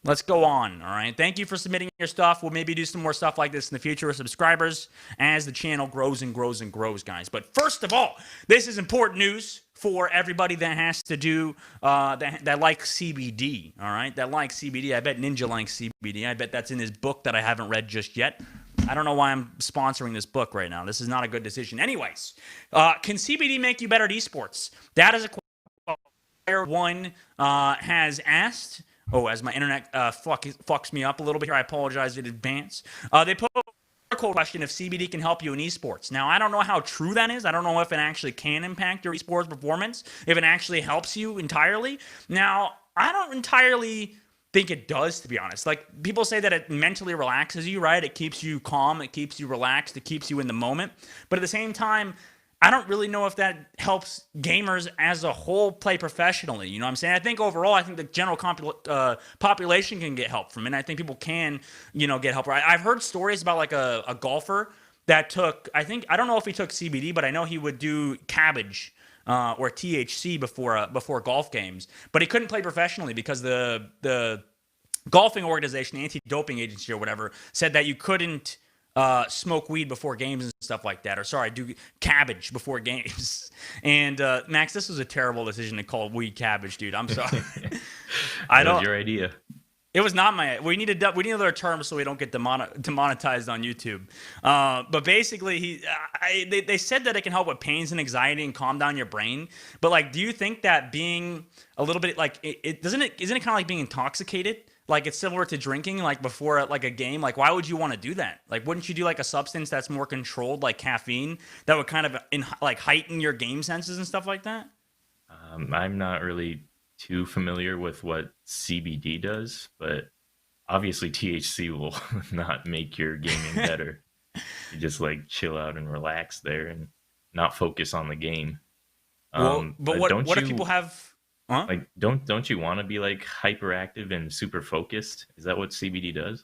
Let's go on, all right? Thank you for submitting your stuff. We'll maybe do some more stuff like this in the future with subscribers as the channel grows and grows and grows, guys. But first of all, this is important news for everybody that has to do, that likes CBD, all right? That likes CBD. I bet Ninja likes CBD. I bet that's in his book that I haven't read just yet. I don't know why I'm sponsoring this book right now. This is not a good decision. Anyways, can CBD make you better at esports? That is a question one has asked. Oh, as my internet fucks me up a little bit here, I apologize in advance. They put cool question if CBD can help you in esports. Now, I don't know how true that is. I don't know if it actually can impact your esports performance, if it actually helps you entirely. Now, I don't entirely think it does, to be honest. Like, people say that it mentally relaxes you, right? It keeps you calm, it keeps you relaxed, it keeps you in the moment. But at the same time, I don't really know if that helps gamers as a whole play professionally. You know what I'm saying? I think overall, I think the general population can get help from it. And I think people can, get help. I've heard stories about like a golfer that took, I don't know if he took CBD, but I know he would do cabbage or THC before golf games. But he couldn't play professionally because the golfing organization, the anti-doping agency or whatever, said that you couldn't smoke weed before games and stuff like that. Or sorry, do cabbage before games. And Max, this was a terrible decision to call weed cabbage, dude. I'm sorry. That was your idea. It was not my. We need another term so we don't get demonetized on YouTube. But basically, they said that it can help with pains and anxiety and calm down your brain. But like, do you think that being a little bit like isn't it kind of like being intoxicated? Like, it's similar to drinking, like, before, like, a game. Like, why would you want to do that? Like, wouldn't you do, like, a substance that's more controlled, like caffeine, that would kind of, heighten your game senses and stuff like that? I'm not really too familiar with what CBD does, but obviously THC will not make your gaming better. You just, like, chill out and relax there and not focus on the game. But what if people have... Huh? Like, don't you want to be like hyperactive and super focused? Is that what CBD does?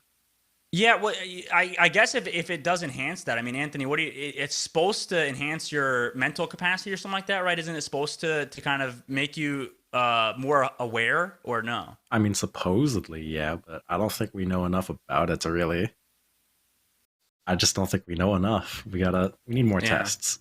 Yeah, well, I guess if it does enhance that, I mean, Anthony, it's supposed to enhance your mental capacity or something like that, right? Isn't it supposed to kind of make you more aware, or no? I mean, supposedly, yeah, but I don't think we know enough about it to really. I just don't think we know enough. We need more tests.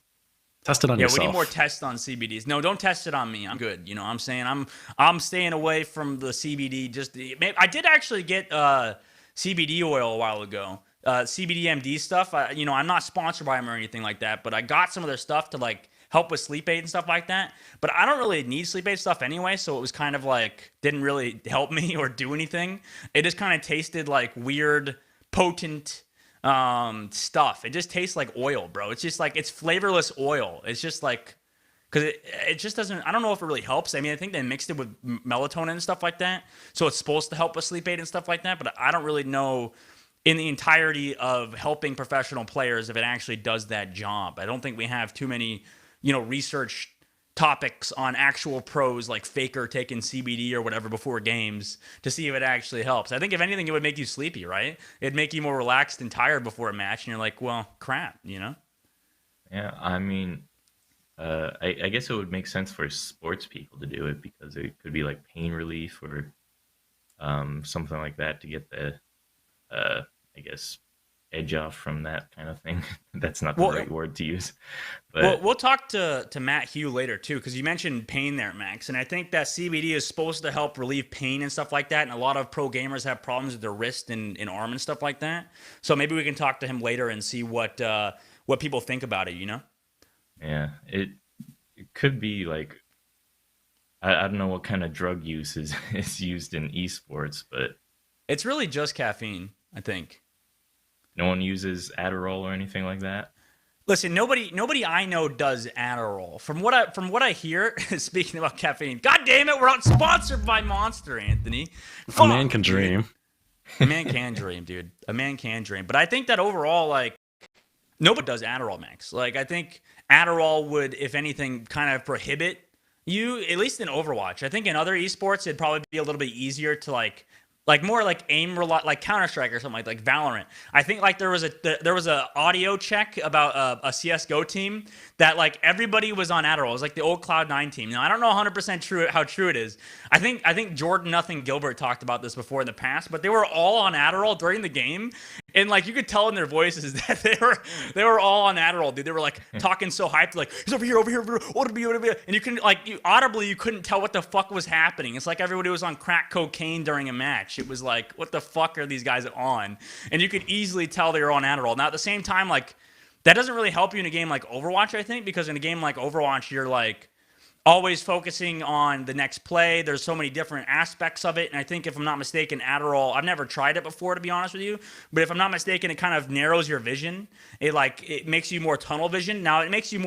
Test it on yourself. Yeah, we need more tests on CBDs. No, don't test it on me. I'm good. You know what I'm saying? I'm staying away from the CBD. I did actually get CBD oil a while ago. CBD MD stuff. I'm not sponsored by them or anything like that, but I got some of their stuff to like help with sleep aid and stuff like that. But I don't really need sleep aid stuff anyway, so it was kind of like didn't really help me or do anything. It just kind of tasted like weird, potent stuff. It just tastes like oil, bro. It's just like, it's flavorless oil. It's just like, because it just doesn't, I don't know if it really helps. I mean, I think they mixed it with melatonin and stuff like that, so it's supposed to help with sleep aid and stuff like that, but I don't really know in the entirety of helping professional players if it actually does that job. I don't think we have too many, research topics on actual pros like Faker taking CBD or whatever before games to see if it actually helps. I think if anything, it would make you sleepy, right? It'd make you more relaxed and tired before a match, and you're like, well, crap, Yeah, I mean, I guess it would make sense for sports people to do it because it could be like pain relief or something like that to get the, I guess, edge off from that kind of thing. That's not the right word to use. But we'll talk to Mhwu later too, because you mentioned pain there, Max, and I think that CBD is supposed to help relieve pain and stuff like that, and a lot of pro gamers have problems with their wrist and arm and stuff like that. So maybe we can talk to him later and see what people think about it, Yeah, it could be like, I don't know what kind of drug use is used in esports, but it's really just caffeine, I think. No one uses Adderall or anything like that? Listen, nobody I know does Adderall. From what I hear, speaking about caffeine, God damn it, we're not sponsored by Monster, Anthony. A man can dream. A man can dream, dude. A man can dream. But I think that overall, like, nobody does Adderall, Max. Like, I think Adderall would, if anything, kind of prohibit you, at least in Overwatch. I think in other esports, it'd probably be a little bit easier to like more like like Counterstrike or something like Valorant. I think like there was a audio check about a CS:GO team that like everybody was on Adderall. It was like the old Cloud9 team. Now I don't know 100% how true it is. I think Jordan Nothing Gilbert talked about this before in the past, but they were all on Adderall during the game, and like you could tell in their voices that they were all on Adderall, dude. They were like talking so hyped, like he's over here, and you couldn't audibly you couldn't tell what the fuck was happening. It's like everybody was on crack cocaine during a match. It was like, what the fuck are these guys on? And you could easily tell they were on Adderall. Now, at the same time, like, that doesn't really help you in a game like Overwatch, I think, because in a game like Overwatch, you're like, always focusing on the next play. There's so many different aspects of it. And I think if I'm not mistaken, Adderall, I've never tried it before, to be honest with you. But if I'm not mistaken, it kind of narrows your vision. It makes you more tunnel vision. Now it makes you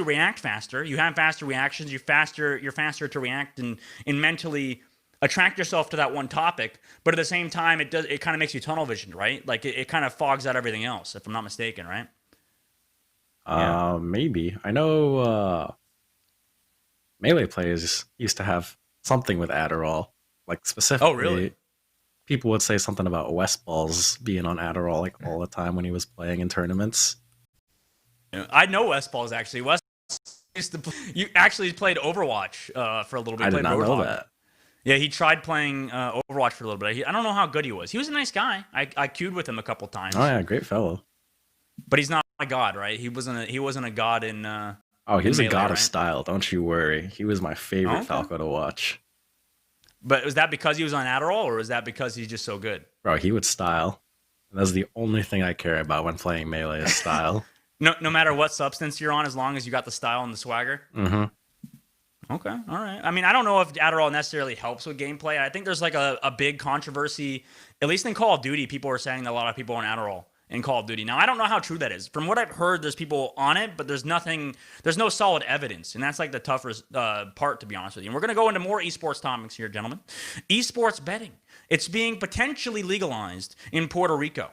react faster. You have faster reactions. You're faster to react and mentally attract yourself to that one topic. But at the same time, it kind of makes you tunnel visioned, right? Like it kind of fogs out everything else, if I'm not mistaken, right? Maybe. I know Melee players used to have something with Adderall. Like specifically, Oh, really? people would say something about Westballs being on Adderall like all the time when he was playing in tournaments. I know West Balls actually. West used to you actually played Overwatch for a little bit. I did not know that. Yeah, he tried playing Overwatch for a little bit. I don't know how good he was. He was a nice guy. I queued with him a couple times. Oh yeah, great fellow. But he's not a god, right? He wasn't a god in. Oh, he was Melee, a god right? of style. Don't you worry. He was my favorite Okay. Falco to watch. But was that because he was on Adderall, or was that because he's just so good? Bro, he would style. And that's the only thing I care about when playing Melee is style. No matter what substance you're on, as long as you got the style and the swagger. Mm-hmm. Okay, all right. I mean, I don't know if Adderall necessarily helps with gameplay. I think there's like a big controversy, at least in Call of Duty. People are saying that a lot of people are on Adderall in Call of Duty. Now, I don't know how true that is. From what I've heard, there's people on it, but there's no solid evidence. And that's like the toughest part, to be honest with you. And we're going to go into more esports topics here, gentlemen. Esports betting. It's being potentially legalized in Puerto Rico.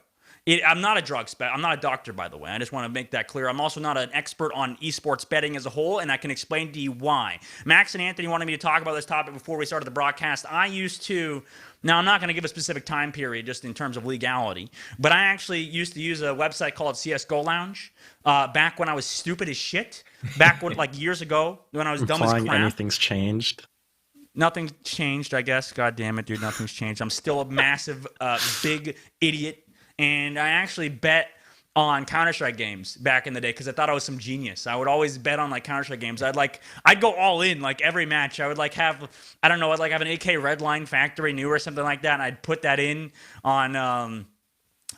I'm not I'm not a doctor, by the way. I just want to make that clear. I'm also not an expert on esports betting as a whole, and I can explain to you why. Max and Anthony wanted me to talk about this topic before we started the broadcast. Now, I'm not going to give a specific time period just in terms of legality, but I actually used to use a website called CSGO Lounge back when I was stupid as shit, back when, like years ago, when I was dumb as crap. Anything's changed. Nothing's changed, I guess. God damn it, dude. Nothing's changed. I'm still a massive, big idiot. And I actually bet on Counterstrike games back in the day because I thought I was some genius. I would always bet on like Counterstrike games. I'd go all in like every match. I would like have, I don't know, I'd like have an AK Redline Factory New or something like that, and I'd put that in on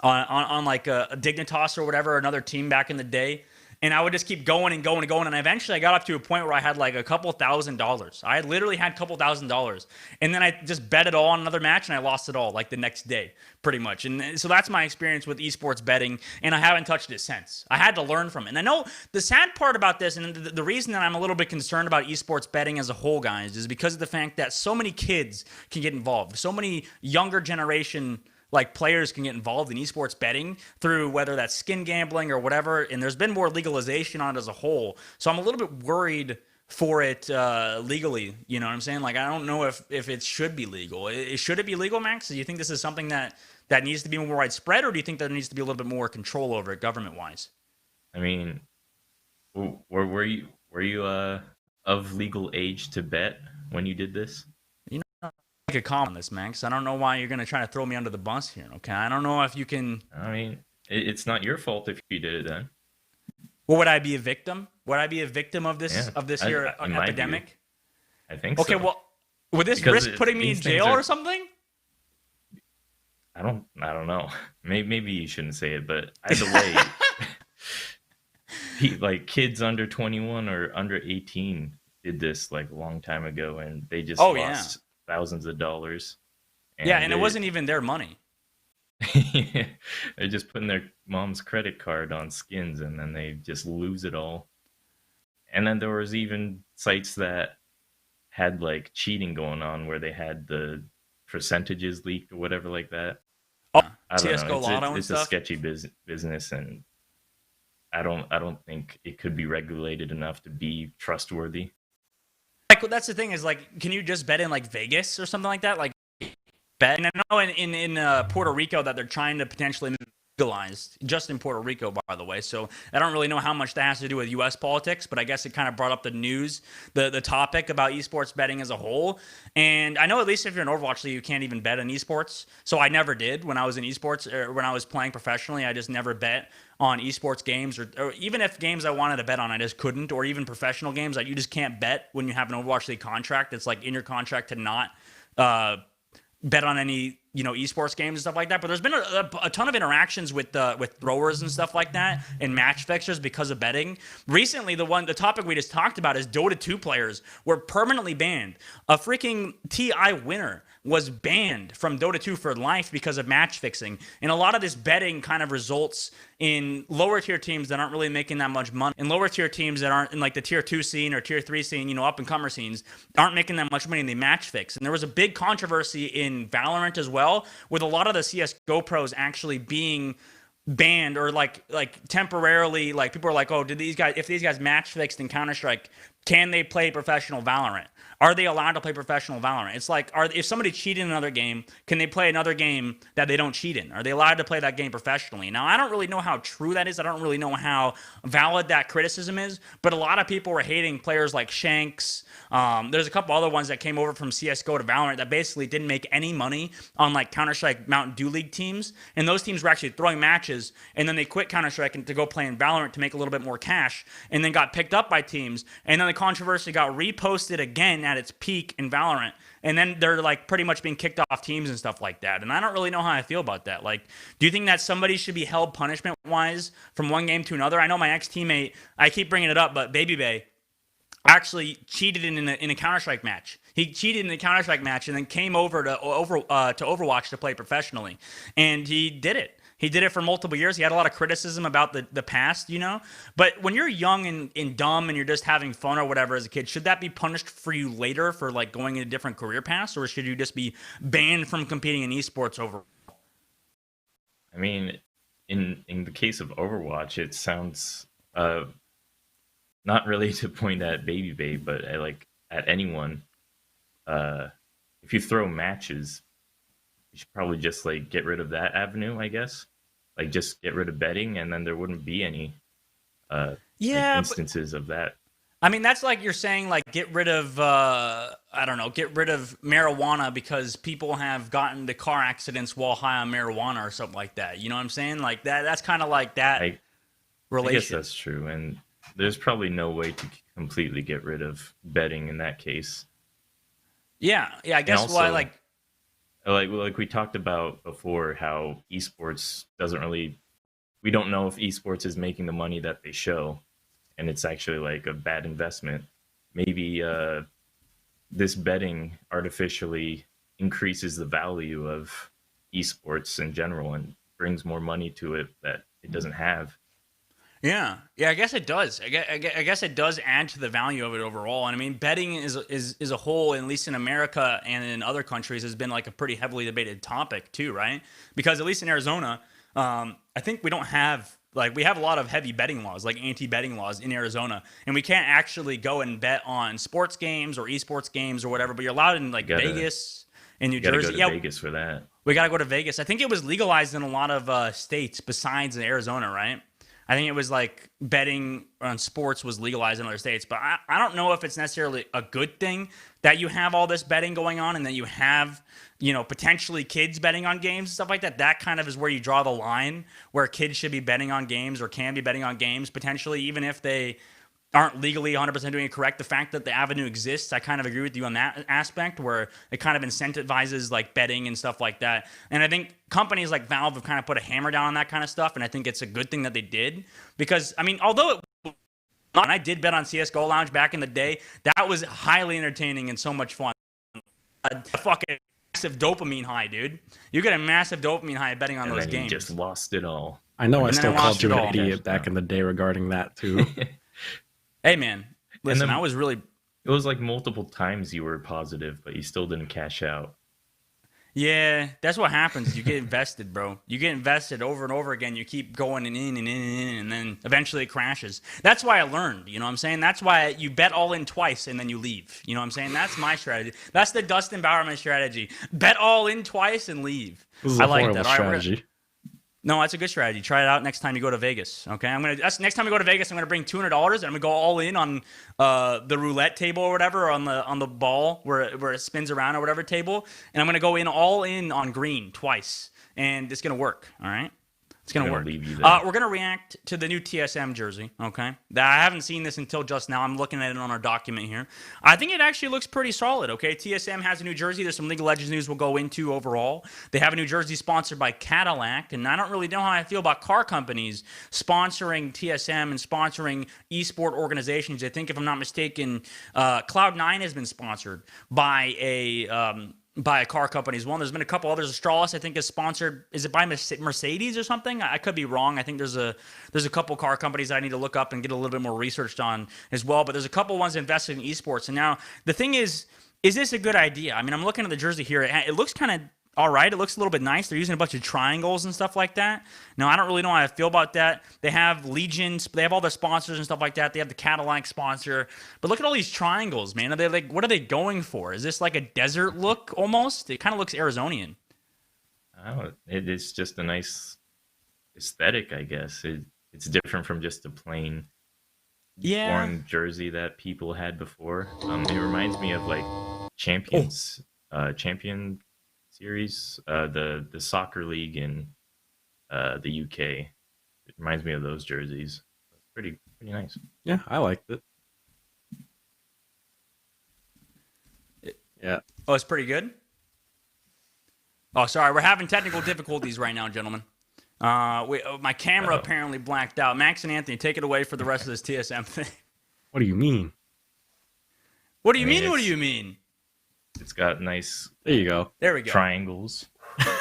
like a Dignitas or whatever, another team back in the day. And I would just keep going and going and going. And eventually I got up to a point where I had like a couple $1,000s. I literally had a couple $1,000s. And then I just bet it all on another match and I lost it all like the next day, pretty much. And so that's my experience with esports betting. And I haven't touched it since. I had to learn from it. And I know the sad part about this, and the reason that I'm a little bit concerned about esports betting as a whole, guys, is because of the fact that so many kids can get involved. So many younger generation like players can get involved in esports betting through whether that's skin gambling or whatever, and there's been more legalization on it as a whole. So I'm a little bit worried for it legally. You know what I'm saying? Like I don't know if it should be legal. Should it be legal, Max? Do you think this is something that needs to be more widespread, or do you think there needs to be a little bit more control over it government-wise? I mean, were you of legal age to bet when you did this? A comment on this, Max. I don't know why you're going to try to throw me under the bus here, okay? I don't know if you can... I mean, it's not your fault if you did it then. Well, would I be a victim? Would I be a victim of this here in my epidemic? view, I think so. Okay, well, would this Because risk putting me in jail or something? I don't know. Maybe you shouldn't say it, but either way, like kids under 21 or under 18 did this like a long time ago, and they just lost thousands of dollars. And it wasn't even their money. They're just putting their mom's credit card on skins, and then they just lose it all. And then there was even sites that had like cheating going on, where they had the percentages leaked or whatever like that. Oh, I don't CSGO know. Lotto and It's stuff? a sketchy business, and I don't think it could be regulated enough to be trustworthy. Like, well, that's the thing is, like, can you just bet in, like, Vegas or something like that? Like, bet. And I know in Puerto Rico that they're trying to potentially legalize, just in Puerto Rico, by the way. So I don't really know how much that has to do with U.S. politics, but I guess it kind of brought up the news, the topic about esports betting as a whole. And I know at least if you're in Overwatch League, you can't even bet in esports. So I never did when I was in esports, or when I was playing professionally. I just never bet on esports games, or even if games I wanted to bet on, I just couldn't, or even professional games. Like, you just can't bet when you have an Overwatch League contract. It's like in your contract to not bet on any esports games and stuff like that. But there's been a ton of interactions with throwers and stuff like that and match fixers because of betting. Recently, the topic we just talked about is Dota 2 players were permanently banned. A freaking TI winner was banned from Dota 2 for life because of match fixing. And a lot of this betting kind of results in lower tier teams that aren't really making that much money, and lower tier teams that aren't in like the tier 2 scene or tier 3 scene, up and comer scenes, aren't making that much money and they match fix. And there was a big controversy in Valorant as well, with a lot of the CSGO pros actually being banned or like temporarily, like people are like, oh, if these guys match fixed in Counterstrike, can they play professional Valorant? Are they allowed to play professional Valorant? It's like, if somebody cheated in another game, can they play another game that they don't cheat in? Are they allowed to play that game professionally? Now, I don't really know how true that is. I don't really know how valid that criticism is, but a lot of people were hating players like Shanks. There's a couple other ones that came over from CSGO to Valorant that basically didn't make any money on like Counter-Strike Mountain Dew League teams. And those teams were actually throwing matches, and then they quit Counter-Strike and to go play in Valorant to make a little bit more cash, and then got picked up by teams. And then the controversy got reposted again at its peak in Valorant. And then they're like pretty much being kicked off teams and stuff like that. And I don't really know how I feel about that. Like, do you think that somebody should be held punishment-wise from one game to another? I know my ex-teammate, I keep bringing it up, but Baby Bay actually cheated in a Counter-Strike match. He cheated in the Counter-Strike match and then came over to Overwatch to play professionally. And he did it. He did it for multiple years. He had a lot of criticism about the past, But when you're young and dumb and you're just having fun or whatever as a kid, should that be punished for you later for like going into different career paths, or should you just be banned from competing in esports overall? I mean, in the case of Overwatch, it sounds not really to point at Baby Bay, but at anyone. If you throw matches, you should probably just like get rid of that avenue, I guess. Like just get rid of betting, and then there wouldn't be any instances of that. I mean, that's like you're saying, like get rid of get rid of marijuana because people have gotten into car accidents while high on marijuana or something like that. You know what I'm saying? Like that's kind of like that relation. I guess that's true, and there's probably no way to completely get rid of betting in that case. Yeah. I guess also, why like we talked about before, how esports doesn't really, we don't know if esports is making the money that they show, and it's actually like a bad investment. Maybe this betting artificially increases the value of esports in general and brings more money to it that it doesn't have. Yeah, I guess it does. I guess it does add to the value of it overall. And I mean, betting is a whole, at least in America and in other countries, has been like a pretty heavily debated topic too, right? Because at least in Arizona, I think we don't have we have a lot of heavy betting laws, like anti-betting laws in Arizona, and we can't actually go and bet on sports games or esports games or whatever. But you're allowed in Vegas and New Jersey. Go to Vegas for that. We gotta go to Vegas. I think it was legalized in a lot of states besides Arizona, right? I think it was like betting on sports was legalized in other states, but I don't know if it's necessarily a good thing that you have all this betting going on and that you have, potentially kids betting on games and stuff like that. That kind of is where you draw the line, where kids should be betting on games or can be betting on games potentially, even if they aren't legally 100% doing it correct. The fact that the avenue exists, I kind of agree with you on that aspect, where it kind of incentivizes like betting and stuff like that. And I think companies like Valve have kind of put a hammer down on that kind of stuff, and I think it's a good thing that they did, because I mean, although and I did bet on CSGO Lounge back in the day, that was highly entertaining and so much fun. A fucking massive dopamine high, dude. You get a massive dopamine high betting on those games. You just lost it all. I know. I And then still I called lost you it an all. idiot back in the day regarding that too. Hey man, listen, then- I was really It was like multiple times you were positive, but you still didn't cash out. Yeah, that's what happens. You get invested, bro. You get invested over and over again. You keep going and in and in and in, and then eventually it crashes. That's why I learned, you know what I'm saying? That's why you bet all in twice and then you leave. You know what I'm saying? That's my strategy. That's the Dusttin Bowerman strategy. Bet all in twice and leave. This is I a like horrible that. All right, strategy. no, that's a good strategy. Try it out next time you go to Vegas. Okay, next time I go to Vegas, I'm gonna bring $200 and I'm gonna go all in on the roulette table or whatever, on the ball where it spins around or whatever table, and I'm gonna go in all in on green twice, and it's gonna work. All right. It's going to work. Leave you there. We're going to react to the new TSM jersey, okay? I haven't seen this until just now. I'm looking at it on our document here. I think it actually looks pretty solid, okay? TSM has a new jersey. There's some League of Legends news we'll go into overall. They have a new jersey sponsored by Cadillac, and I don't really know how I feel about car companies sponsoring TSM and sponsoring esport organizations. I think, if I'm not mistaken, Cloud9 has been sponsored by a car company as well. There's been a couple others. Astralis, I think, is sponsored. Is it by Mercedes or something? I could be wrong. I think there's a couple car companies I need to look up and get a little bit more researched on as well. But there's a couple ones invested in esports. And now the thing is this a good idea? I mean, I'm looking at the jersey here. It looks kind of all right. It looks a little bit nice. They're using a bunch of triangles and stuff like that. Now, I don't really know how I feel about that. They have Legions. They have all their sponsors and stuff like that. They have the Cadillac sponsor. But look at all these triangles, man. Are they like, what are they going for? Is this like a desert look almost? It kind of looks Arizonian. Oh, it's just a nice aesthetic, I guess. It's different from just a plain orange jersey that people had before. It reminds me of like Champion Series, the soccer league in the UK. It reminds me of those jerseys. Pretty nice. Yeah, I liked it. Yeah. Oh, it's pretty good? Oh, sorry. We're having technical difficulties right now, gentlemen. My camera apparently blacked out. Max and Anthony, take it away for the rest of this TSM thing. What do you mean? What do you mean? What do you mean? It's got nice There you go. There we go. triangles.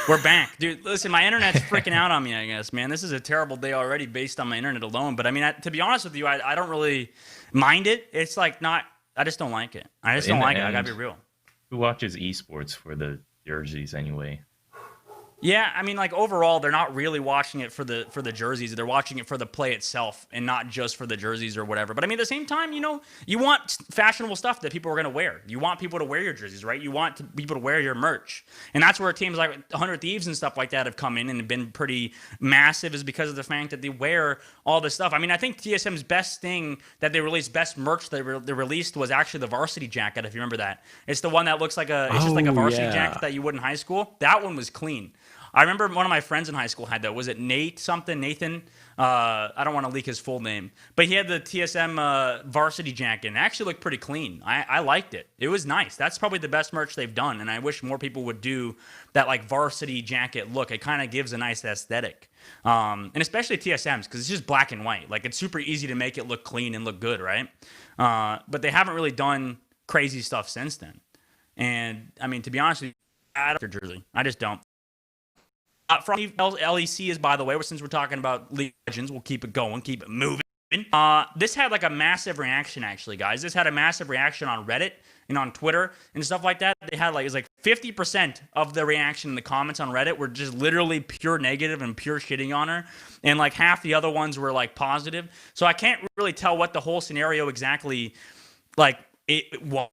We're back. Dude, listen, my internet's freaking out on me, I guess, man. This is a terrible day already based on my internet alone. But, I mean, to be honest with you, I don't really mind it. It's like not – I just don't like it. I just don't like it. I got to be real. Who watches esports for the jerseys anyway? Yeah, I mean, like, overall, they're not really watching it for the jerseys. They're watching it for the play itself and not just for the jerseys or whatever. But, I mean, at the same time, you know, you want fashionable stuff that people are going to wear. You want people to wear your jerseys, right? You want people to wear your merch. And that's where teams like 100 Thieves and stuff like that have come in and have been pretty massive, is because of the fact that they wear all this stuff. I mean, I think TSM's best thing that they released, best merch they released, was actually the varsity jacket, if you remember that. It's the one that looks like it's just like a varsity jacket that you would in high school. That one was clean. I remember one of my friends in high school had that. Was it Nathan? I don't want to leak his full name. But he had the TSM varsity jacket, and it actually looked pretty clean. I liked it. It was nice. That's probably the best merch they've done, and I wish more people would do that, like, varsity jacket look. It kind of gives a nice aesthetic. And especially TSM's, because it's just black and white. Like, it's super easy to make it look clean and look good, right? But they haven't really done crazy stuff since then. And, I mean, to be honest with you, I don't like their jersey. I just don't. From LEC is, by the way, since we're talking about League of Legends, we'll keep it going, keep it moving. This had like a massive reaction, actually, guys. This had a massive reaction on Reddit and on Twitter and stuff like that. They had like, it was like 50% of the reaction in the comments on Reddit were just literally pure negative and pure shitting on her. And like half the other ones were like positive. So I can't really tell what the whole scenario exactly, like, it was.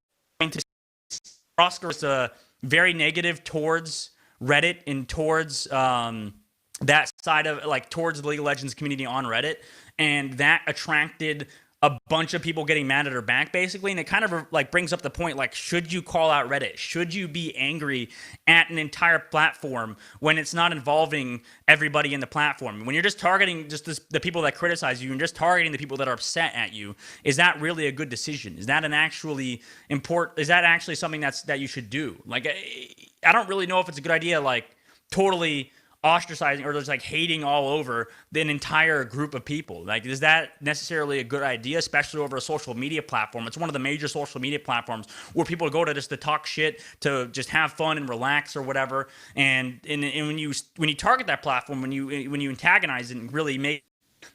Oscar was very negative towards Reddit and towards that side of, like, towards the League of Legends community on Reddit, and that attracted a bunch of people getting mad at her back, basically. And it kind of like brings up the point, like, should you call out Reddit? Should you be angry at an entire platform when it's not involving everybody in the platform? When you're just targeting the people that criticize you and just targeting the people that are upset at you, is that really a good decision? Is that actually something that you should do? Like, I don't really know if it's a good idea, like, totally ostracizing or just like hating all over an entire group of people. Like, is that necessarily a good idea, especially over a social media platform? It's one of the major social media platforms where people go to just to talk shit, to just have fun and relax or whatever. And when you target that platform, when you antagonize it and really make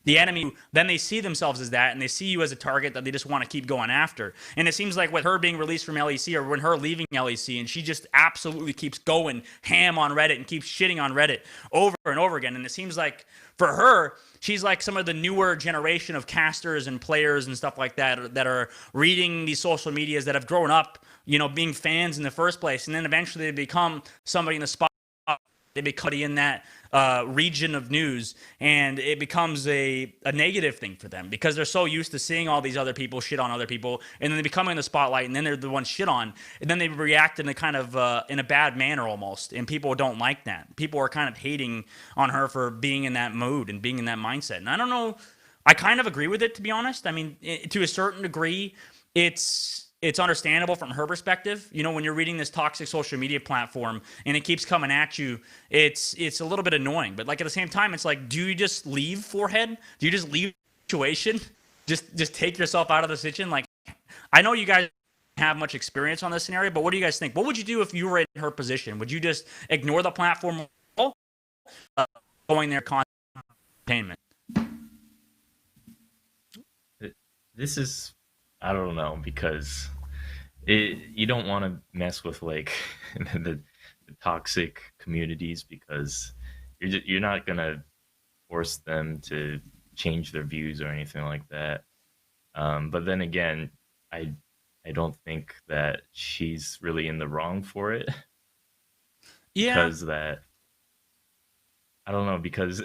the enemy, then they see themselves as that, and they see you as a target that they just want to keep going after. And it seems like with her being released from LEC, or when her leaving LEC, and she just absolutely keeps going ham on Reddit and keeps shitting on Reddit over and over again. And it seems like for her, she's like some of the newer generation of casters and players and stuff like that are reading these social medias, that have grown up, you know, being fans in the first place, and then eventually they become somebody in the spot. They become in that region of news, and it becomes a negative thing for them because they're so used to seeing all these other people shit on other people, and then they become in the spotlight, and then they're the ones shit on, and then they react in a kind of in a bad manner almost, and people don't like that. People are kind of hating on her for being in that mood and being in that mindset, and I don't know. I kind of agree with it, to be honest. I mean, to a certain degree, it's understandable from her perspective. You know, when you're reading this toxic social media platform and it keeps coming at you, it's a little bit annoying. But like at the same time, it's like, do you just leave, forehead? Do you just leave the situation? Just take yourself out of the situation? Like, I know you guys have much experience on this scenario, but what do you guys think? What would you do if you were in her position? Would you just ignore the platform going there containment? This is, I don't know, because you don't want to mess with like the toxic communities, because you're not gonna force them to change their views or anything like that. But then again, I don't think that she's really in the wrong for it. Yeah, Because that, I don't know, because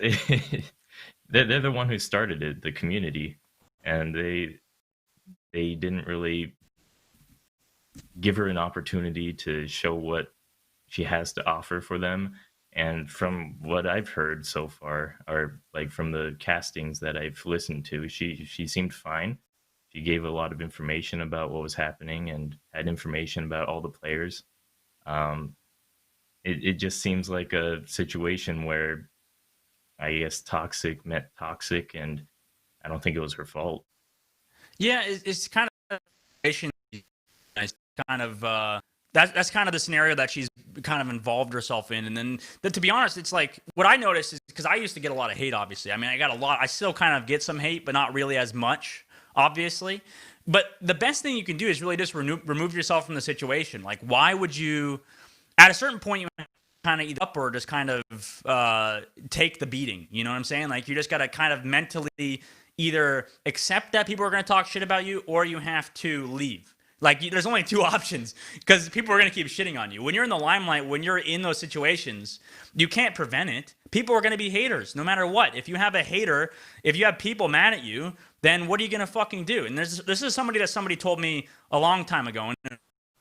they're the one who started it, the community, and they didn't really give her an opportunity to show what she has to offer for them. And from what I've heard so far, or like from the castings that I've listened to, she seemed fine. She gave a lot of information about what was happening and had information about all the players. It just seems like a situation where I guess toxic met toxic, and I don't think it was her fault. yeah, it's kind of that's kind of the scenario that she's kind of involved herself in. And then to be honest, it's like what I noticed is, because I used to get a lot of hate, obviously. I mean, I still kind of get some hate, but not really as much, obviously. But the best thing you can do is really just remove yourself from the situation. Like, why would you, at a certain point, you kind of either up or just kind of take the beating? You know what I'm saying? Like, you just got to kind of mentally either accept that people are going to talk shit about you, or you have to leave. Like, there's only two options, because people are going to keep shitting on you. When you're in the limelight, when you're in those situations, you can't prevent it. People are going to be haters no matter what. If you have a hater, if you have people mad at you, then what are you going to fucking do? And this is somebody told me a long time ago, and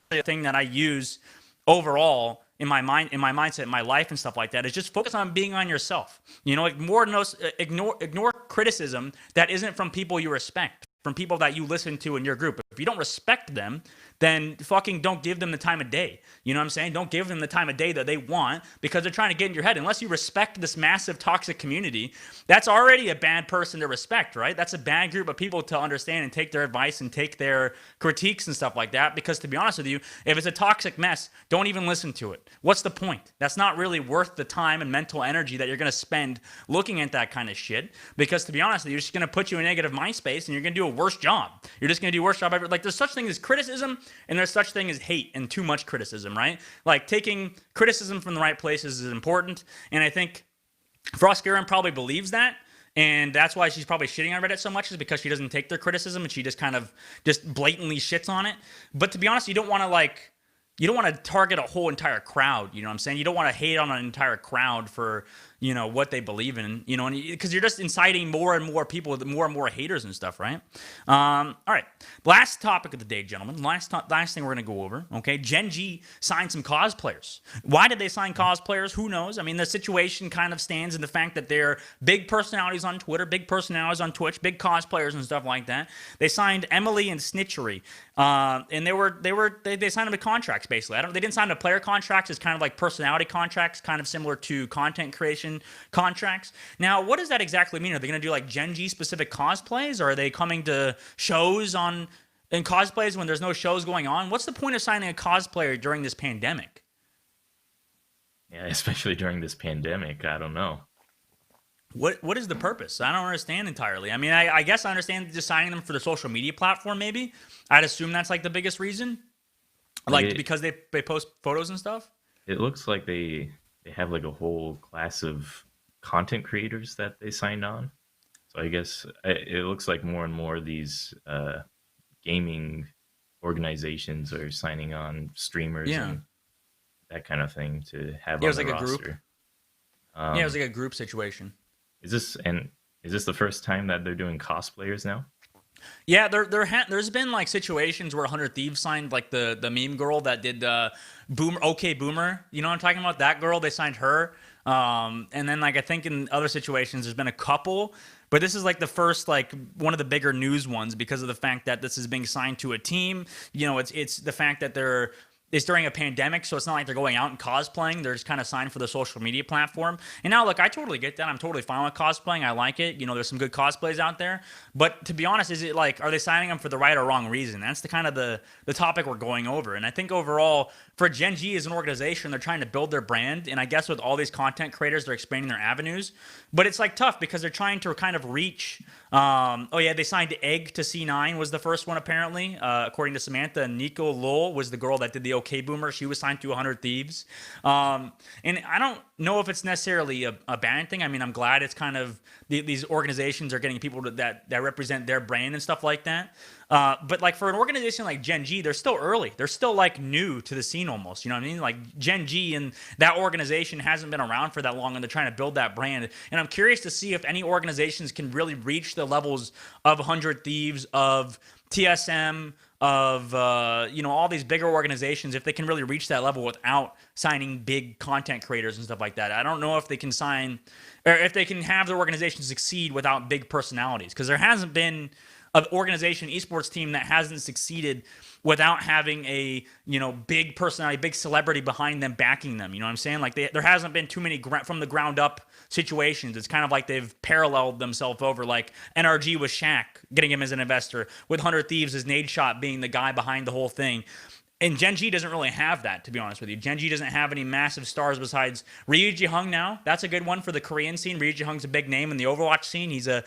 the thing that I use overall in my mindset, in my life and stuff like that, is just focus on being on yourself. You know, ignore criticism that isn't from people you respect, from people that you listen to in your group. If you don't respect them, then fucking don't give them the time of day. You know what I'm saying? Don't give them the time of day that they want, because they're trying to get in your head. Unless you respect this massive toxic community, that's already a bad person to respect, right? That's a bad group of people to understand and take their advice and take their critiques and stuff like that. Because to be honest with you, if it's a toxic mess, don't even listen to it. What's the point? That's not really worth the time and mental energy that you're going to spend looking at that kind of shit. Because to be honest with you, it's just going to put you in a negative mind space, and you're going to do a worse job. You're just going to do a worse job. Like, there's such thing as criticism, and there's such thing as hate and too much criticism, right? Like, taking criticism from the right places is important. And I think Frostgaren probably believes that. And that's why she's probably shitting on Reddit so much, is because she doesn't take their criticism and she just kind of just blatantly shits on it. But to be honest, you don't want to target a whole entire crowd. You know what I'm saying? You don't want to hate on an entire crowd for, you know, what they believe in, you know, because you're just inciting more and more people, more and more haters and stuff, right? All right. Last topic of the day, gentlemen. Last thing we're going to go over, okay? Gen G signed some cosplayers. Why did they sign cosplayers? Who knows? I mean, the situation kind of stands in the fact that they're big personalities on Twitter, big personalities on Twitch, big cosplayers and stuff like that. They signed Emily and Snitchery, and they signed them to contracts, basically. They didn't sign to player contracts. It's kind of like personality contracts, kind of similar to content creation contracts. Now, what does that exactly mean? Are they going to do like Gen G specific cosplays, or are they coming to shows in cosplays when there's no shows going on? What's the point of signing a cosplayer during this pandemic? Yeah, especially during this pandemic, I don't know. What is the purpose? I don't understand entirely. I mean, I guess I understand just signing them for the social media platform, maybe. I'd assume that's like the biggest reason. Like, because they post photos and stuff? It looks like they have like a whole class of content creators that they signed on. So I guess it looks like more and more of these gaming organizations are signing on streamers and that kind of thing to have on the roster. Yeah, it was like a group situation. Is this the first time that they're doing cosplayers now? Yeah, there's been like situations where 100 Thieves signed like the meme girl that did Boomer. You know what I'm talking about? That girl, they signed her. And then like I think in other situations there's been a couple, but this is like the first like one of the bigger news ones because of the fact that this is being signed to a team. You know, it's the fact that it's during a pandemic, so it's not like they're going out and cosplaying. They're just kind of signed for the social media platform. And now, look, I totally get that. I'm totally fine with cosplaying. I like it. You know, there's some good cosplays out there. But to be honest, is it like, are they signing them for the right or wrong reason? That's the kind of the topic we're going over. And I think overall, for Gen G as an organization, they're trying to build their brand. And I guess with all these content creators, they're expanding their avenues. But it's like tough because they're trying to kind of reach. They signed Egg to C9 was the first one apparently, according to Samantha. Nico Lowell was the girl that did the OK Boomer. She was signed to 100 Thieves. And I don't know if it's necessarily a bad thing. I mean, I'm glad it's kind of these organizations are getting people that represent their brand and stuff like that. But like for an organization like Gen G, they're still early. They're still like new to the scene almost. You know what I mean? Like Gen G and that organization hasn't been around for that long, and they're trying to build that brand. And I'm curious to see if any organizations can really reach the levels of 100 Thieves, of TSM, of all these bigger organizations, if they can really reach that level without signing big content creators and stuff like that. I don't know if they can sign or if they can have their organization succeed without big personalities, because there hasn't been an organization, esports team that hasn't succeeded without having a big personality, big celebrity behind them backing them. You know what I'm saying? Like there hasn't been too many from the ground up situations. It's kind of like they've paralleled themselves over, like NRG with Shaq, getting him as an investor, with 100 Thieves as Nade Shot being the guy behind the whole thing. And Gen G doesn't really have that, to be honest with you. Gen G doesn't have any massive stars besides Ryu Ji-hung now. That's a good one for the Korean scene. Ryu Ji-hung's a big name in the Overwatch scene. He's a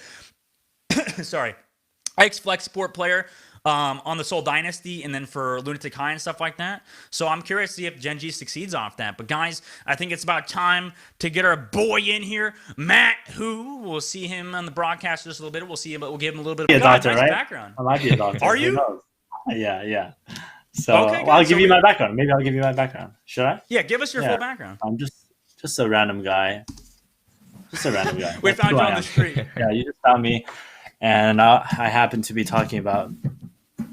ex-Flex Sport player on the Seoul Dynasty, and then for Lunatic High and stuff like that. So I'm curious to see if Gen G succeeds off that. But guys, I think it's about time to get our boy in here, Mhwu. We'll see him on the broadcast just a little bit. We'll see him, but we'll give him a little bit of doctor, nice right? background. I might be a doctor. Are Who you? knows? Yeah. So Okay, I'll give you my background. Maybe I'll give you my background. Should I? Yeah, give us your full background. I'm just a random guy. Just a random guy. We That's found who you I on the am. street. Yeah, you just found me, and I happen to be talking about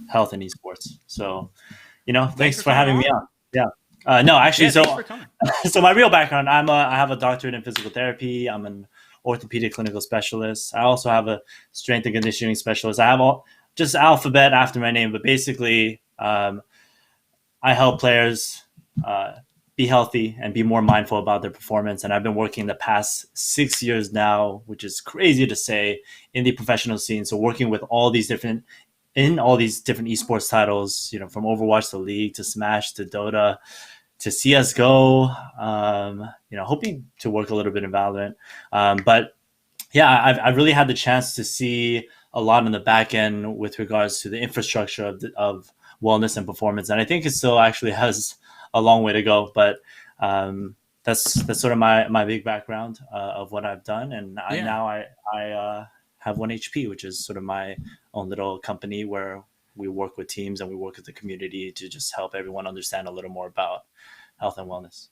health and esports. So, thanks for having me on. Yeah. No, actually, Yeah, thanks for coming. so my real background, I have a doctorate in physical therapy. I'm an orthopedic clinical specialist. I also have a strength and conditioning specialist. I have just alphabet after my name, but basically, I help players be healthy and be more mindful about their performance. And I've been working the past 6 years now, which is crazy to say, in the professional scene. So working with all these different esports titles, from Overwatch to League to Smash to Dota to CSGO, hoping to work a little bit in Valorant. But yeah, I've really had the chance to see a lot in the back end with regards to the infrastructure of wellness and performance. And I think it still actually has a long way to go, but that's sort of my big background of what I've done. And I have 1HP, which is sort of my own little company where we work with teams and we work with the community to just help everyone understand a little more about health and wellness.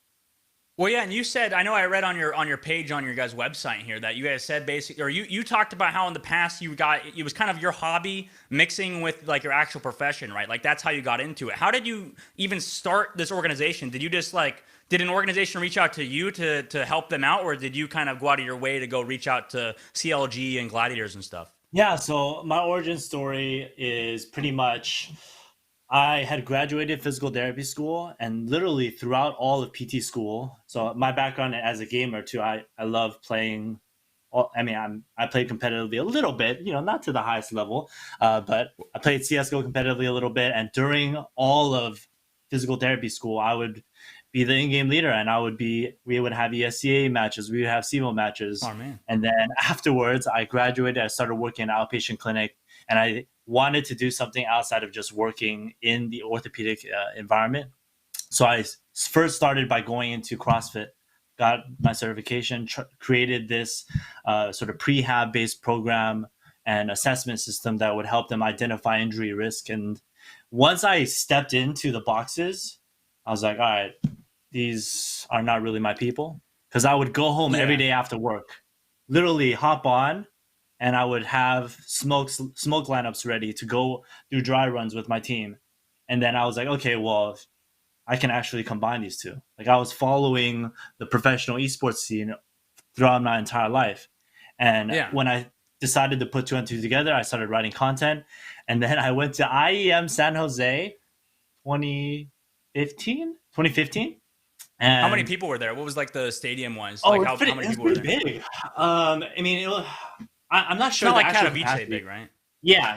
Well, yeah, and you said, I know I read on your page on your guys' website here that you guys said basically, or you talked about how in the past it was kind of your hobby mixing with like your actual profession, right? Like that's how you got into it. How did you even start this organization? Did you just did an organization reach out to you to help them out, or did you kind of go out of your way to go reach out to CLG and Gladiators and stuff? Yeah, so my origin story is pretty much I had graduated physical therapy school, and literally throughout all of PT school. So my background as a gamer too, I love playing. I played competitively a little bit, not to the highest level, but I played CSGO competitively a little bit. And during all of physical therapy school, I would be the in-game leader, and we would have ESCA matches, we would have SEMO matches. Oh, man. And then afterwards, I graduated, I started working in an outpatient clinic, and I wanted to do something outside of just working in the orthopedic environment. So I first started by going into CrossFit, got my certification, created this sort of prehab-based program and assessment system that would help them identify injury risk. And once I stepped into the boxes, I was like, all right, these are not really my people. because I would go home every Yeah. day after work, literally hop on, and I would have smoke lineups ready to go do dry runs with my team. And then I was like, okay, well, I can actually combine these two. Like, I was following the professional esports scene throughout my entire life. And Yeah. when I decided to put two and two together, I started writing content. And then I went to IEM San Jose 2015. And How many people were there? What was like the stadium wise? Oh, Like it's how pretty, many it's people were pretty there? big. I mean, I'm not It's sure not the like actual Katowice capacity. big, right? Yeah.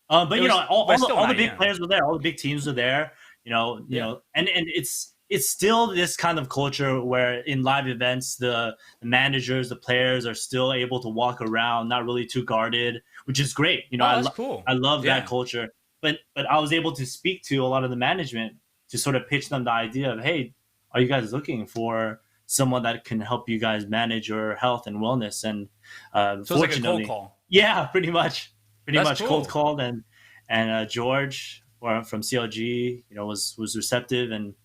But It you know, was- all, but all, the, still all the not, big yeah. players were there. All the big teams were there. You know, and it's still this kind of culture where in live events, the managers, the players are still able to walk around, not really too guarded, which is great. You know, Oh, that's cool. I love Yeah. that culture. But I was able to speak to a lot of the management to sort of pitch them the idea of, hey, are you guys looking for someone that can help you guys manage your health and wellness? And So it's like a cold fortunately, call. yeah, pretty much That's cold cool. called, and George from CLG, you know, was receptive, and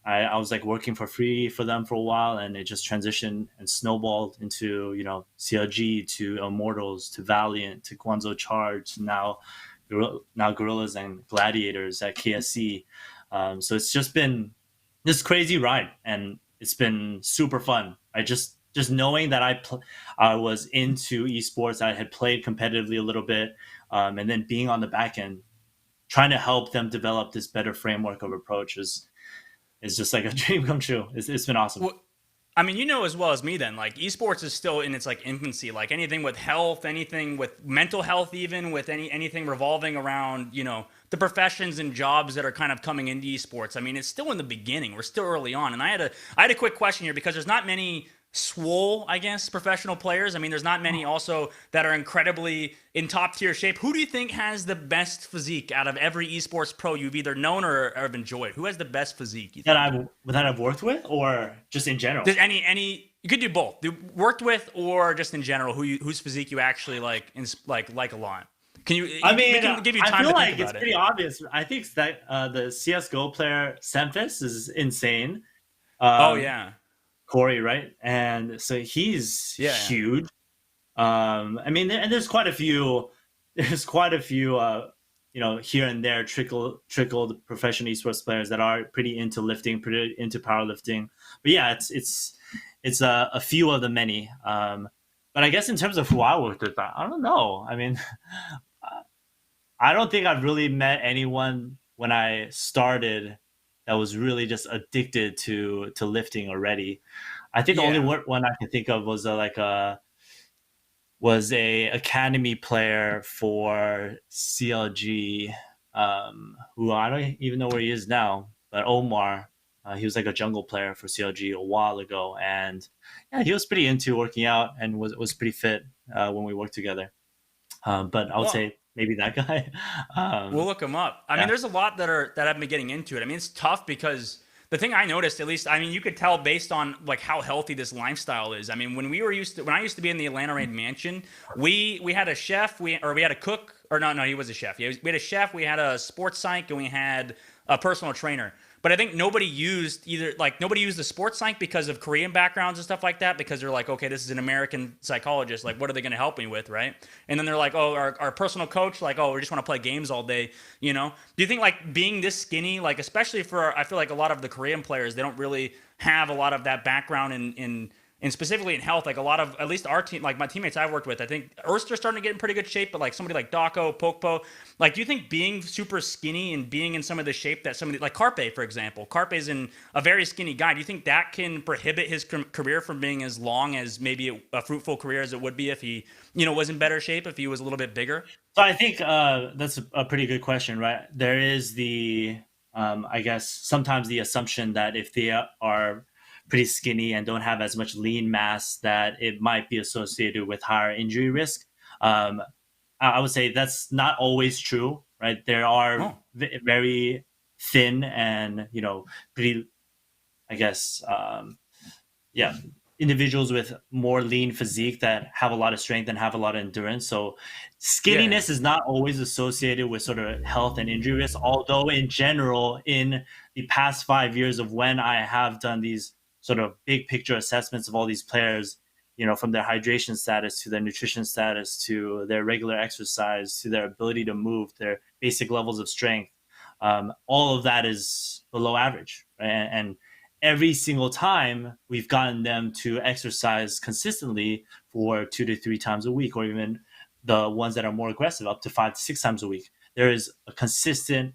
I was like working for free for them for a while, and it just transitioned and snowballed into, you know, CLG to Immortals to Valiant to Guangzhou Charge to now Gorillas and Gladiators at KSC. So it's just been this crazy ride, and it's been super fun. I just knowing that I was into esports, I had played competitively a little bit, and then being on the back end, trying to help them develop this better framework of approach is just like a dream come true. It's been awesome. Well, I mean, you know as well as me then, like esports is still in its like infancy. Like anything with health, anything with mental health, even with anything revolving around, you know, the professions and jobs that are kind of coming into esports. I mean, it's still in the beginning. We're still early on. And I had a quick question here because there's not many swole, I guess, professional players. I mean, there's not many also that are incredibly in top tier shape. Who do you think has the best physique out of every esports pro you've either known or have enjoyed? Who has the best physique? You think? That I've worked with, or just in general? Does any you could do both. Worked with or just in general, whose physique you actually like a lot. Can you? I mean, we can give you time I feel to like think it's about pretty it. obvious. I think that the CS:GO player Semphis is insane. Oh yeah, Corey, right? And so he's Yeah. huge. I mean, and there's quite a few. There's quite a few. You know, here and there, trickled professional esports players that are pretty into lifting, pretty into powerlifting. But yeah, it's a few of the many. But I guess in terms of who I worked with, I don't know. I mean, I don't think I've really met anyone when I started that was really just addicted to lifting already. I think the only one I can think of was a academy player for CLG, who I don't even know where he is now, but Omar. He was like a jungle player for CLG a while ago, and yeah, he was pretty into working out and was pretty fit when we worked together. But I would say maybe that guy. We'll look them up. I mean, there's a lot that have been getting into it. I mean, it's tough because the thing I noticed, at least, I mean, you could tell based on like how healthy this lifestyle is. I mean, when I used to be in the Atlanta Rain mansion, we had a chef, we had a cook, or no, he was a chef. We had a chef, we had a sports psych, and we had a personal trainer. But I think nobody used the sports psych because of Korean backgrounds and stuff like that, because they're like, okay, this is an American psychologist. Like, what are they going to help me with, right? And then they're like, oh, our personal coach, like, oh, we just want to play games all day, you know? Do you think, like, being this skinny, like, especially for, I feel like a lot of the Korean players, they don't really have a lot of that background in specifically in health, like a lot of, at least our team, like my teammates I've worked with, I think Erster's starting to get in pretty good shape, but like somebody like Dako, Pokpo, like, do you think being super skinny and being in some of the shape that somebody like Carpe, for example, Carpe's in a very skinny guy, do you think that can prohibit his career from being as long as maybe a fruitful career as it would be if he, you know, was in better shape, if he was a little bit bigger? So I think that's a pretty good question, right? There is the, I guess, sometimes the assumption that if they are pretty skinny and don't have as much lean mass, that it might be associated with higher injury risk. I would say that's not always true, right? There are very thin and, you know, pretty, I guess, individuals with more lean physique that have a lot of strength and have a lot of endurance. So skinniness is not always associated with sort of health and injury risk, although in general, in the past 5 years of when I have done these sort of big picture assessments of all these players, from their hydration status to their nutrition status to their regular exercise to their ability to move, their basic levels of strength. All of that is below average, right? And every single time we've gotten them to exercise consistently for 2 to 3 times a week, or even the ones that are more aggressive, up to 5 to 6 times a week, there is a consistent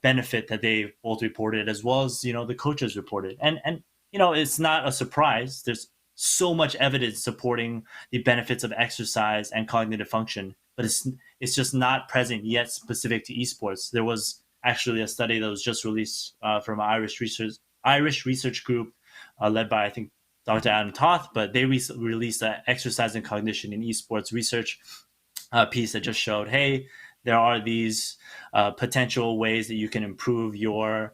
benefit that they both reported, as well as the coaches reported. And it's not a surprise. There's so much evidence supporting the benefits of exercise and cognitive function, but it's just not present yet specific to esports. There was actually a study that was just released from an Irish research group led by, I think, Dr. Adam Toth, but they released an exercise and cognition in esports research piece that just showed, hey, there are these potential ways that you can improve your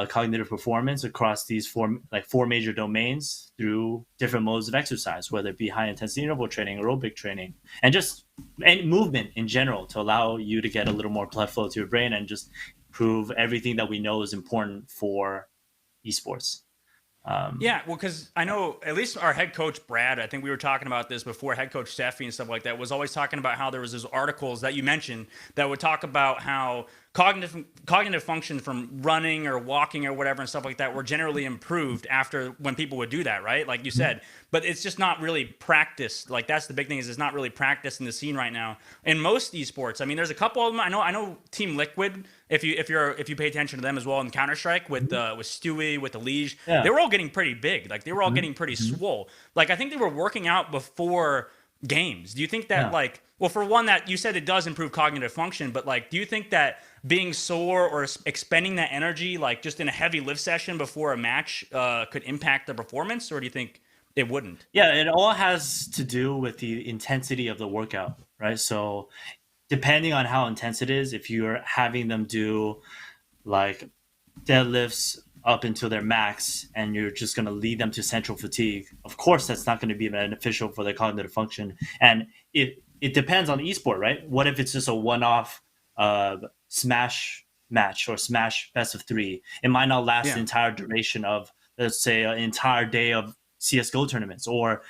cognitive performance across these four major domains through different modes of exercise, whether it be high intensity interval training, aerobic training, and just movement in general, to allow you to get a little more blood flow to your brain and just prove everything that we know is important for esports. Yeah, well, because I know at least our head coach, Brad, I think we were talking about this before, head coach Steffi and stuff like that, was always talking about how there was those articles that you mentioned that would talk about how cognitive function from running or walking or whatever and stuff like that were generally improved after when people would do that, right? Like you said, but it's just not really practiced. Like that's the big thing, is it's not really practiced in the scene right now. In most esports, I mean, there's a couple of them. I know Team Liquid, if you pay attention to them as well in Counterstrike with Stewie, with the Liege, they were all getting pretty big. Like they were all getting pretty swole. Like I think they were working out before games. Do you think that well, for one, that you said it does improve cognitive function, but like, do you think that being sore or expending that energy, like just in a heavy lift session before a match, could impact the performance, or do you think it wouldn't? Yeah, it all has to do with the intensity of the workout, right? So depending on how intense it is, if you're having them do like deadlifts up until their max and you're just going to lead them to central fatigue, of course that's not going to be beneficial for their cognitive function. And it depends on the esport, right? What if it's just a one-off smash match or smash best of 3? It might not last the entire duration of, let's say, an entire day of CSGO tournaments. Or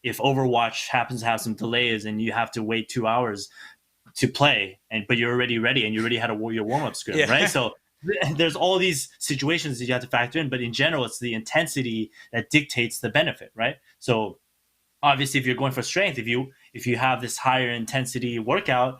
if Overwatch happens to have some delays and you have to wait 2 hours to play, but you're already ready and you already had your warm-up scrim, right? So there's all these situations that you have to factor in, but in general, it's the intensity that dictates the benefit, right? So obviously, if you're going for strength, if you have this higher intensity workout,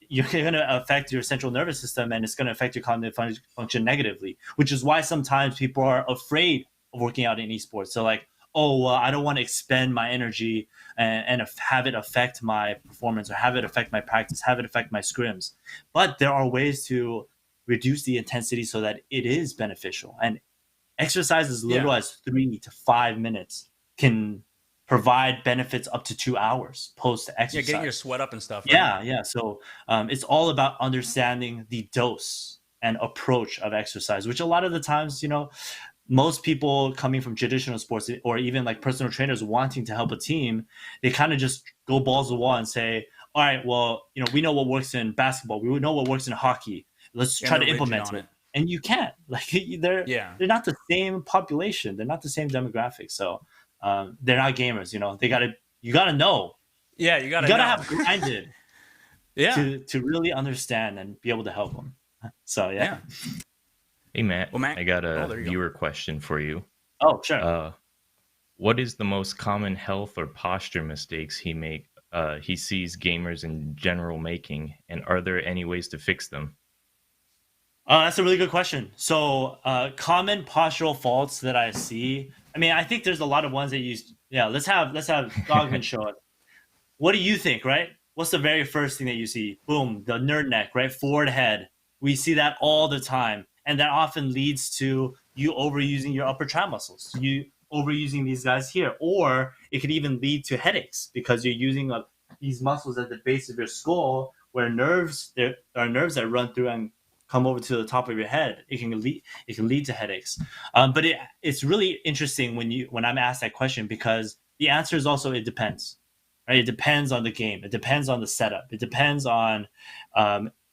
you're going to affect your central nervous system and it's going to affect your cognitive function negatively, which is why sometimes people are afraid of working out in esports. So like, oh, well, I don't want to expend my energy and have it affect my performance, or have it affect my practice, have it affect my scrims. But there are ways to reduce the intensity so that it is beneficial. And exercise as little as 3 to 5 minutes can provide benefits up to 2 hours post exercise. Yeah, getting your sweat up and stuff. Right? Yeah. So it's all about understanding the dose and approach of exercise, which a lot of the times, most people coming from traditional sports, or even like personal trainers wanting to help a team, they kind of just go balls to the wall and say, all right, well, we know what works in basketball, we know what works in hockey, let's try to implement it. And you can't. Like they're not the same population, they're not the same demographic. So they're not gamers, you gotta know. Yeah, you gotta have grinded to really understand and be able to help them. So yeah. Hey Matt, well, Matt, I got a viewer question for you. Oh, sure. What is the most common health or posture mistakes he sees gamers in general making, and are there any ways to fix them? That's a really good question. So common postural faults that I see, I mean, I think there's a lot of ones that let's have Dogman show us. What do you think, right? What's the very first thing that you see? Boom, the nerd neck, right? Forward head. We see that all the time. And that often leads to you overusing your upper tri muscles. You overusing these guys here. Or it could even lead to headaches because you're using these muscles at the base of your skull, where there are nerves that run through and come over to the top of your head. It can lead to headaches. But it's really interesting when I'm asked that question, because the answer is also it depends. Right? It depends on the game. It depends on the setup. It depends on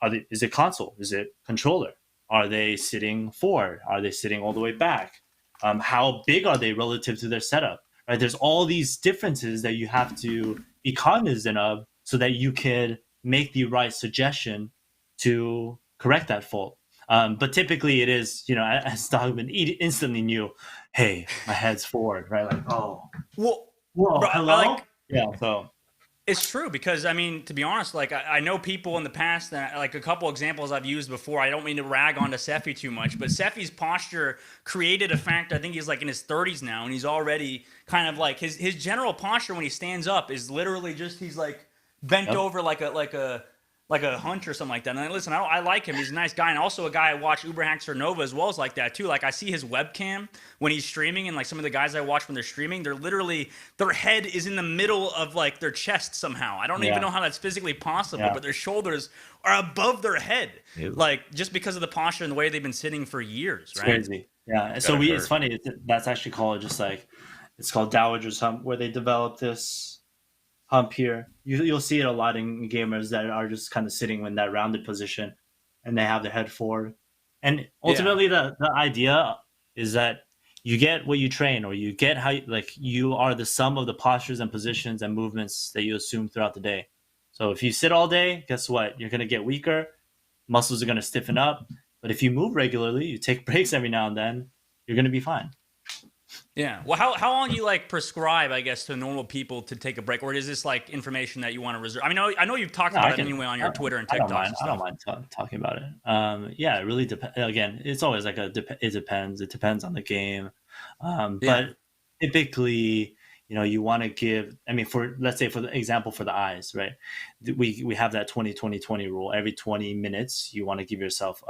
is it console? Is it controller? Are they sitting forward? Are they sitting all the way back? How big are they relative to their setup? Right? There's all these differences that you have to be cognizant of so that you can make the right suggestion to correct that fault. But typically it is, as Dogman instantly knew, hey, my head's forward, right? Like, oh, Well, whoa, bro, hello? Yeah, so. it's true because I mean, to be honest, like I know people in the past that like a couple examples I've used before. I don't mean to rag on to Seffi too much, but Seffi's posture created a fact. I think he's like in his 30s now, and he's already kind of like his general posture when he stands up is literally just he's like bent over like a hunch or something like that. And listen, I like him. He's a nice guy. And also a guy I watch, Uberhaxer Nova, as well as like that too. Like I see his webcam when he's streaming, and like some of the guys I watch when they're streaming, they're literally, their head is in the middle of like their chest somehow. I don't even know how that's physically possible, but their shoulders are above their head. Ew. Like just because of the posture and the way they've been sitting for years, right? It's crazy. Yeah. So it's funny. That's actually called it's called Dowager's Hump, where they developed this hump here. You'll see it a lot in gamers that are just kind of sitting in that rounded position and they have their head forward. And ultimately the idea is that you get what you train, or you get how you are the sum of the postures and positions and movements that you assume throughout the day. So if you sit all day, guess what? You're going to get weaker. Muscles are going to stiffen up. But if you move regularly, you take breaks every now and then, you're going to be fine. Yeah. Well, how long do you like prescribe, I guess, to normal people to take a break, or is this like information that you want to reserve? I mean, I know you've talked about it anyway on your Twitter and TikTok. I don't mind talking about it. Yeah, it really depends. Again, it's always like it depends. It depends on the game. But typically, you want to give. I mean, let's say for the example for the eyes, right? We have that 20-20-20 rule. Every 20 minutes, you want to give yourself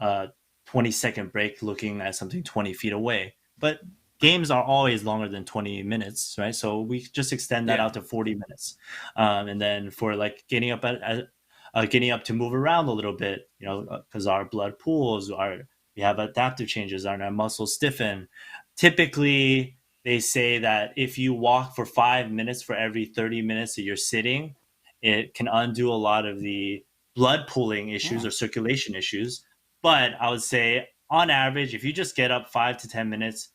a 20-second break, looking at something 20 feet away. But games are always longer than 20 minutes, right? So we just extend that out to 40 minutes. And then for like getting up to move around a little bit, because our blood pools, we have adaptive changes, our muscles stiffen. Typically, they say that if you walk for 5 minutes for every 30 minutes that you're sitting, it can undo a lot of the blood pooling issues or circulation issues. But I would say, on average, if you just get up 5 to 10 minutes,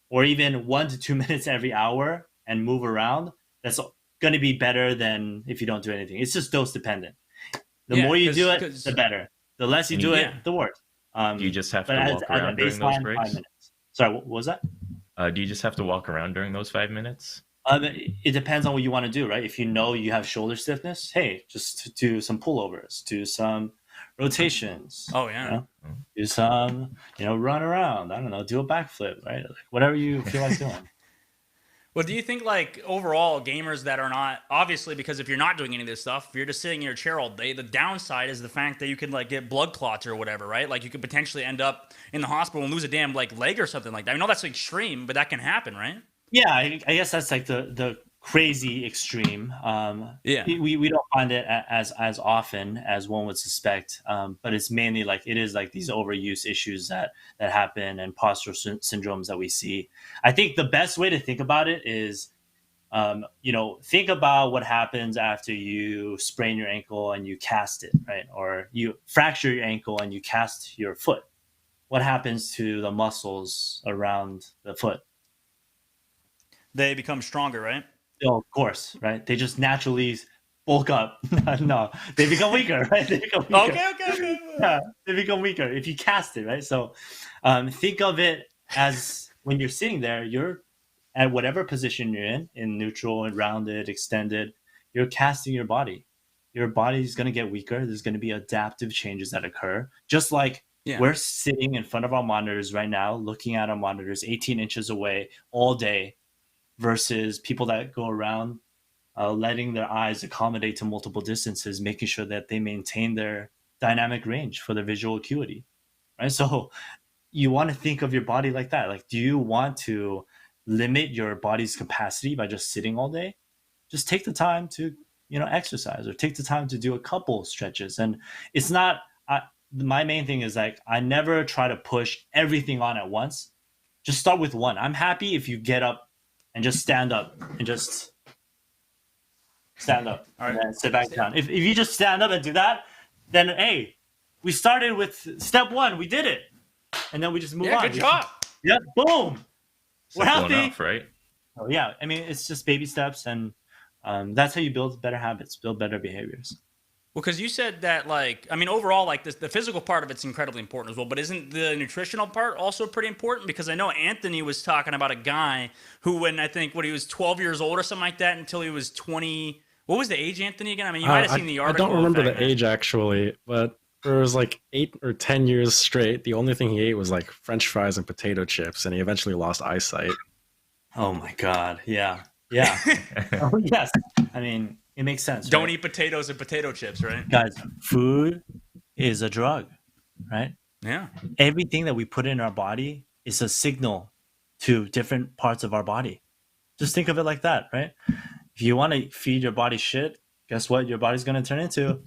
or even 1 to 2 minutes every hour and move around, that's going to be better than if you don't do anything. It's just dose dependent. The more you do it, the better. The less you do it, the worse. Do you just have to walk around during those breaks? 5 minutes. Sorry, what was that? Do you just have to walk around during those 5 minutes? It depends on what you want to do, right? If you know you have shoulder stiffness, hey, just do some pullovers, do some rotations. Oh yeah. Do some, run around. I don't know, do a backflip, right? Like, whatever you feel like doing. Well, do you think like overall gamers that are not, obviously, because if you're not doing any of this stuff, if you're just sitting in your chair all day, the downside is the fact that you could like get blood clots or whatever, right? Like you could potentially end up in the hospital and lose a damn like leg or something like that. I know that's extreme, but that can happen, right? Yeah, I guess that's like the crazy extreme. We don't find it as often as one would suspect, but it's mainly like it is like these overuse issues that happen and postural syndromes that we see. I think the best way to think about it is, think about what happens after you sprain your ankle and you cast it, right? Or you fracture your ankle and you cast your foot. What happens to the muscles around the foot? They become stronger, right? Oh, of course, right? They just naturally bulk up. No, they become weaker, right? They become weaker. Okay. Yeah, they become weaker if you cast it, right? So think of it as when you're sitting there, you're at whatever position you're in neutral and rounded, extended, you're casting your body. Your body is going to get weaker. There's going to be adaptive changes that occur. Just like we're sitting in front of our monitors right now, looking at our monitors 18 inches away all day, versus people that go around letting their eyes accommodate to multiple distances, making sure that they maintain their dynamic range for their visual acuity, right? So you want to think of your body like that. Like, do you want to limit your body's capacity by just sitting all day? Just take the time to, exercise, or take the time to do a couple stretches. And it's not, my main thing is like, I never try to push everything on at once. Just start with one. I'm happy if you get up and just stand up and just stand up, all right, and then sit back down. If you just stand up and do that, then hey, we started with step one, we did it, and then we just move on. Good job. Yep. Boom. We're Simple healthy. enough, right? Oh, yeah. I mean, it's just baby steps, and that's how you build better habits, build better behaviors. Well, because you said that, like, I mean, overall, like, the physical part of it's incredibly important as well, but isn't the nutritional part also pretty important? Because I know Anthony was talking about a guy who, when he was 12 years old or something like that, until he was 20. What was the age, Anthony, again? I mean, you might have seen the article. I don't remember the age actually, but it was like 8 or 10 years straight. The only thing he ate was like French fries and potato chips, and he eventually lost eyesight. Oh my God. Yeah. Yeah. Oh, yes. I mean, it makes sense. Don't right? eat potatoes and potato chips, right? Guys, food is a drug, right? Yeah. Everything that we put in our body is a signal to different parts of our body. Just think of it like that, right? If you want to feed your body shit, guess what your body's going to turn into?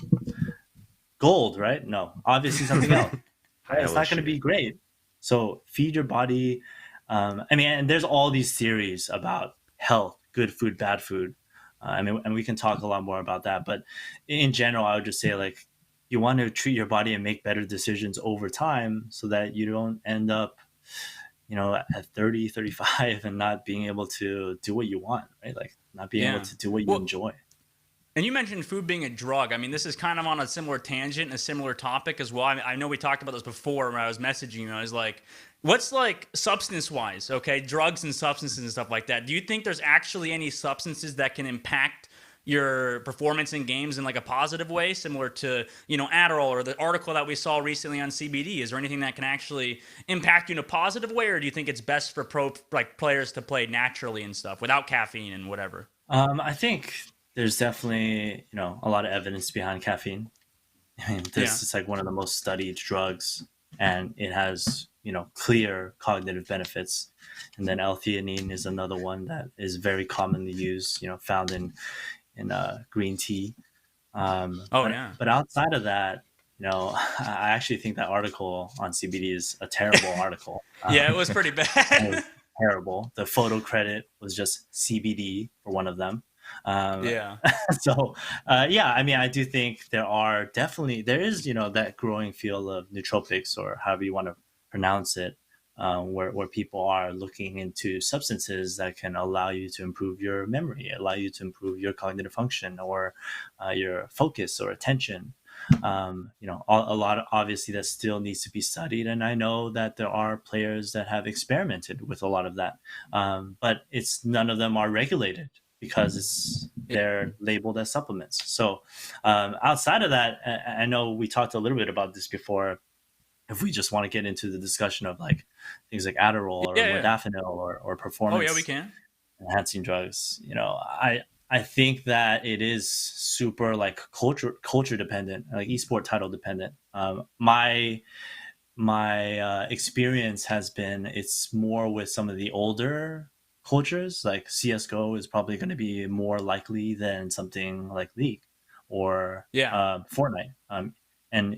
Gold, right? No, obviously something else. Right? It's not going to be great. So feed your body. I mean, and there's all these theories about health, good food, bad food. I mean, and we can talk a lot more about that. But in general, I would just say, like, you want to treat your body and make better decisions over time so that you don't end up, at 30, 35 and not being able to do what you want, right? Like, not being able to do what you enjoy. And you mentioned food being a drug. I mean, this is kind of on a similar tangent, a similar topic as well. I know we talked about this before when I was messaging you. I was like, what's like substance-wise, okay? Drugs and substances and stuff like that. Do you think there's actually any substances that can impact your performance in games in like a positive way, similar to, Adderall or the article that we saw recently on CBD? Is there anything that can actually impact you in a positive way, or do you think it's best for players to play naturally and stuff without caffeine and whatever? I think there's definitely, a lot of evidence behind caffeine. I mean, this is like one of the most studied drugs, and it has, clear cognitive benefits. And then L-theanine is another one that is very commonly used, found in green tea. But outside of that, I actually think that article on CBD is a terrible article. Yeah, it was pretty bad. It was terrible. The photo credit was just CBD for one of them. So, I mean, I do think there is, that growing field of nootropics, or however you want to pronounce it, where people are looking into substances that can allow you to improve your memory, allow you to improve your cognitive function, or your focus or attention. A lot of, obviously, that still needs to be studied, and I know that there are players that have experimented with a lot of that, but none of them are regulated because they're labeled as supplements. So outside of that, I know we talked a little bit about this before. If we just want to get into the discussion of like things like Adderall or modafinil or performance we can. enhancing drugs, I think that it is super like culture dependent, like esport title dependent. My experience has been it's more with some of the older cultures, like CSGO is probably going to be more likely than something like League or Fortnite. And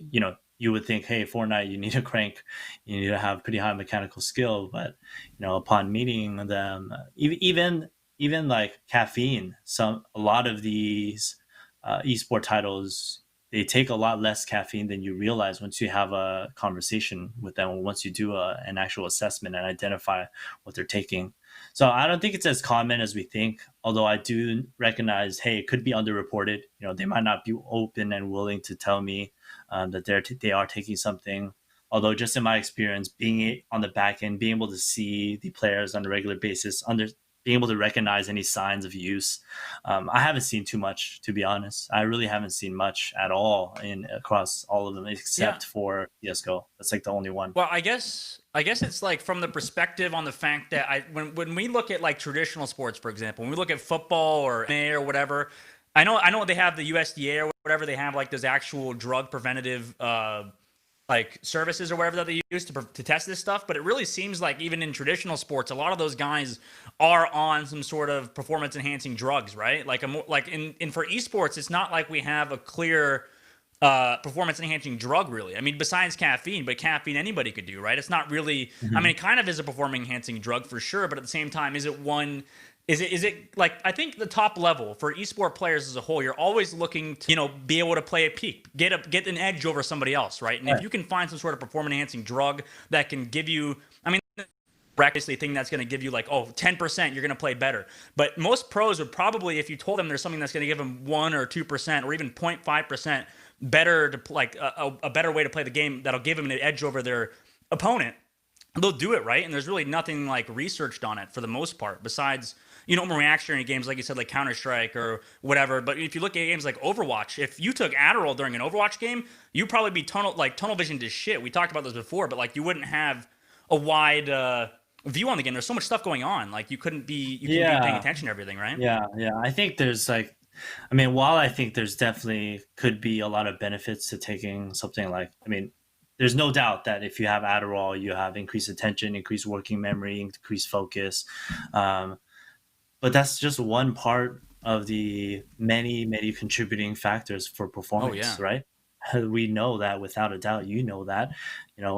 you would think, hey, Fortnite, you need to crank, you need to have pretty high mechanical skill, but upon meeting them, even like caffeine, a lot of these esport titles, they take a lot less caffeine than you realize once you have a conversation with them, once you do an actual assessment and identify what they're taking. So I don't think it's as common as we think, although I do recognize, hey, it could be underreported. They might not be open and willing to tell me that they are taking something. Although just in my experience, being on the back end, being able to see the players on a regular basis, being able to recognize any signs of use, I haven't seen too much, to be honest. I really haven't seen much at all across all of them, except for CSGO. That's like the only one. Well, I guess it's like from the perspective on the fact that when we look at like traditional sports, for example, when we look at football or MMA or whatever, I know they have the USDA or whatever, they have like those actual drug preventative like services or whatever that they use to test this stuff. But it really seems like even in traditional sports, a lot of those guys are on some sort of performance enhancing drugs, right? Like for esports, it's not like we have a clear performance enhancing drug, really. I mean, besides caffeine, but caffeine anybody could do, right? It's not really, I mean, it kind of is a performance enhancing drug for sure, but at the same time, is it like, I think the top level for esport players as a whole, you're always looking to, be able to play a peak, get an edge over somebody else, right? And if you can find some sort of performance enhancing drug that can give you, I mean, miraculously think that's going to give you like, 10%, you're going to play better. But most pros would probably, if you told them there's something that's going to give them 1 or 2% or even 0.5% better to like a better way to play the game that'll give them an edge over their opponent, they'll do it, right? And there's really nothing like researched on it for the most part, besides, more reactionary games, like you said, like Counterstrike or whatever. But if you look at games like Overwatch, if you took Adderall during an Overwatch game, you'd probably be tunnel vision to shit. We talked about this before, but like you wouldn't have a wide view on the game. There's so much stuff going on. Like you couldn't be paying attention to everything, right? Yeah. I think there's like, while I think there's definitely could be a lot of benefits to taking something like, there's no doubt that if you have Adderall, you have increased attention, increased working memory, increased focus. But that's just one part of the many, many contributing factors for performance, right? We know that without a doubt, that,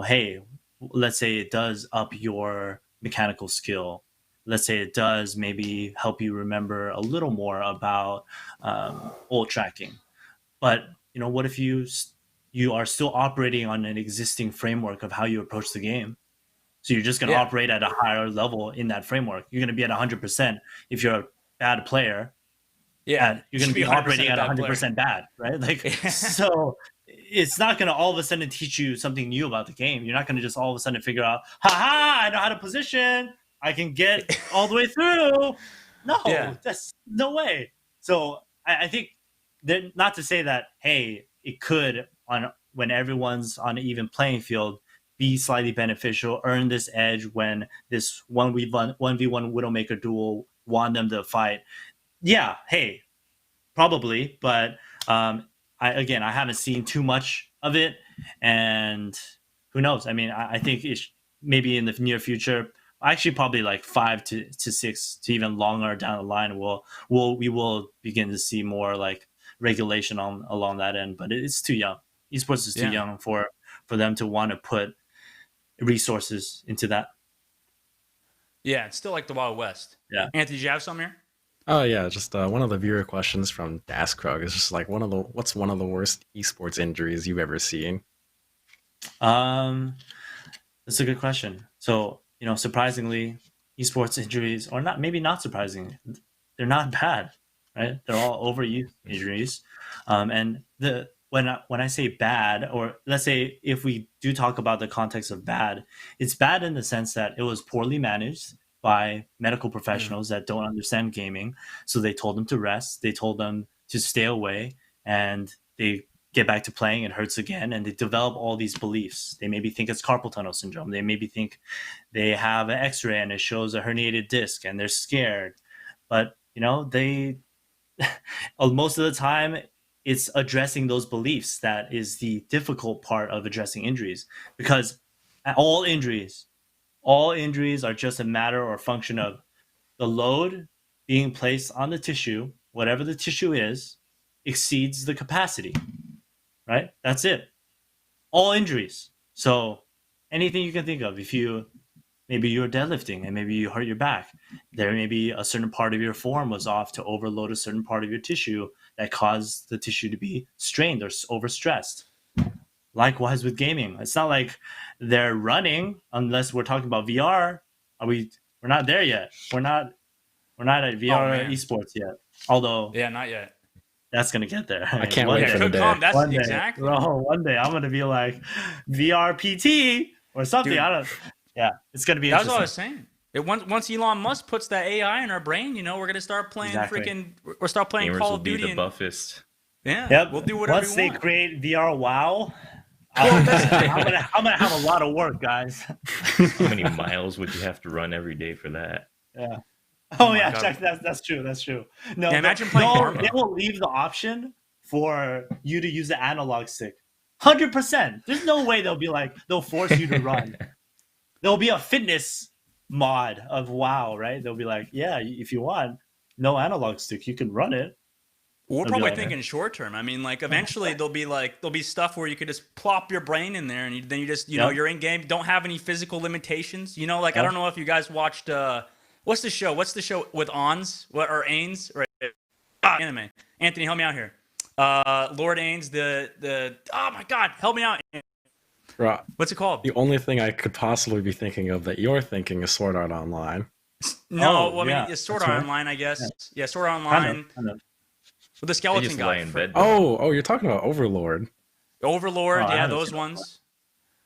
hey, let's say it does up your mechanical skill. Let's say it does maybe help you remember a little more about ult tracking. But, what if you are still operating on an existing framework of how you approach the game? So you're just going to operate at a higher level in that framework. You're going to be at 100% if you're a bad player. Yeah, you're going to be operating at 100% bad, right? Like, so it's not going to all of a sudden teach you something new about the game. You're not going to just all of a sudden figure out, I know how to position. I can get all the way through. No, that's no way. So I think that, not to say that, hey, it could when everyone's on an even playing field, be slightly beneficial, earn this edge when this 1v1 Widowmaker duel won them the fight. Yeah, hey, probably, but I haven't seen too much of it, and who knows? I think it's maybe in the near future, actually probably like 5 to 6 to even longer down the line, we will begin to see more like regulation along that end, but it's too young. Esports is too young for them to want to put resources into that. Yeah, it's still like the Wild West. Yeah. Anthony, did you have something here? Oh yeah, just one of the viewer questions from Daskrug is just like what's one of the worst esports injuries you've ever seen? That's a good question. So, surprisingly, esports injuries, or not surprising, they're not bad, right? They're all overuse injuries. And when I say bad, or let's say if we do talk about the context of bad, it's bad in the sense that it was poorly managed by medical professionals that don't understand gaming. So they told them to rest. They told them to stay away, and they get back to playing. It hurts again, and they develop all these beliefs. They maybe think it's carpal tunnel syndrome. They maybe think they have an X-ray and it shows a herniated disc, and they're scared. But they most of the time, it's addressing those beliefs that is the difficult part of addressing injuries, because all injuries are just a matter or function of the load being placed on the tissue, whatever the tissue is, exceeds the capacity, right? That's it. All injuries. So anything you can think of, maybe you're deadlifting and maybe you hurt your back, there may be a certain part of your form was off to overload a certain part of your tissue that caused the tissue to be strained or overstressed. Likewise with gaming. It's not like they're running, unless we're talking about VR. We're not there yet. We're not at VR esports yet. Although not yet. That's gonna get there. I can't wait for the day. That's one day, exactly. Bro, one day I'm gonna be like VR PT or something. Dude, I don't. Yeah, it's gonna be. That's what I was saying. Once Elon Musk puts that AI in our brain, we're gonna start playing We'll start playing Gamers Call of will Duty. be the buffest. Yeah. Yep. We'll do whatever Once we want. they create VR WoW, I'm gonna have a lot of work, guys. How many miles would you have to run every day for that? Yeah. Oh my yeah, God. check. That's true. No, imagine playing Arma. They will leave the option for you to use the analog stick. 100%. There's no way they'll force you to run. There'll be a fitness mod of WoW, right? They'll be like, yeah, if you want, no analog stick, you can run it. We're probably thinking short term. Eventually there'll be stuff where you could just plop your brain in there, and then you just you're in game, don't have any physical limitations. I don't know if you guys watched what's the show with Ons or Ains or anime. Anthony, help me out here. Lord Ains, the oh my God, help me out. Right. What's it called? The only thing I could possibly be thinking of that you're thinking is Sword Art Online. No, Oh, well, I yeah, mean, it's Sword that's Art right. Online, I guess. Yeah, Sword Art Kind Online of, kind of. with the They skeleton just guy. lie in bed. Oh, you're talking about Overlord. Overlord, Oh, I yeah, haven't those seen that ones.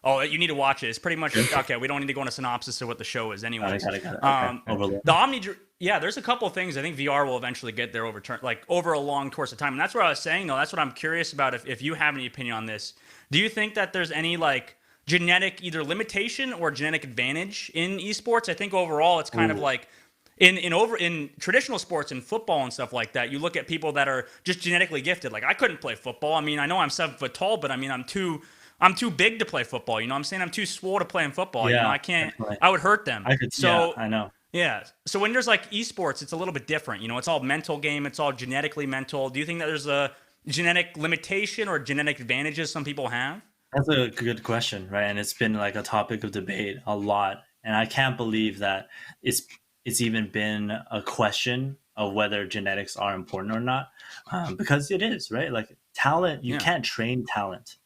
Oh, you need to watch it. It's pretty much okay. We don't need to go into synopsis of what the show is, anyways. Got it. Okay. Overlord. The Omni, yeah, there's a couple of things I think VR will eventually get there over a long course of time, and that's what I was saying though. That's what I'm curious about. If you have any opinion on this, do you think that there's any like genetic either limitation or genetic advantage in esports? I think overall it's kind of like in traditional sports and football and stuff like that. You look at people that are just genetically gifted. Like I couldn't play football. I mean, I know I'm 7 foot tall, but I mean I'm too big to play football. You know what I'm saying? I'm too swole to play in football. Yeah, You know, I can't. definitely. I would hurt them. Yeah, I know. Yeah. So when there's like esports, it's a little bit different. You know, it's all mental game. It's all genetically mental. Do you think that there's a genetic limitation or genetic advantages some people have? That's a good question, right? And it's been like a topic of debate a lot. And I can't believe that it's even been a question of whether genetics are important or not, because it is, right? Like talent, you can't train talent.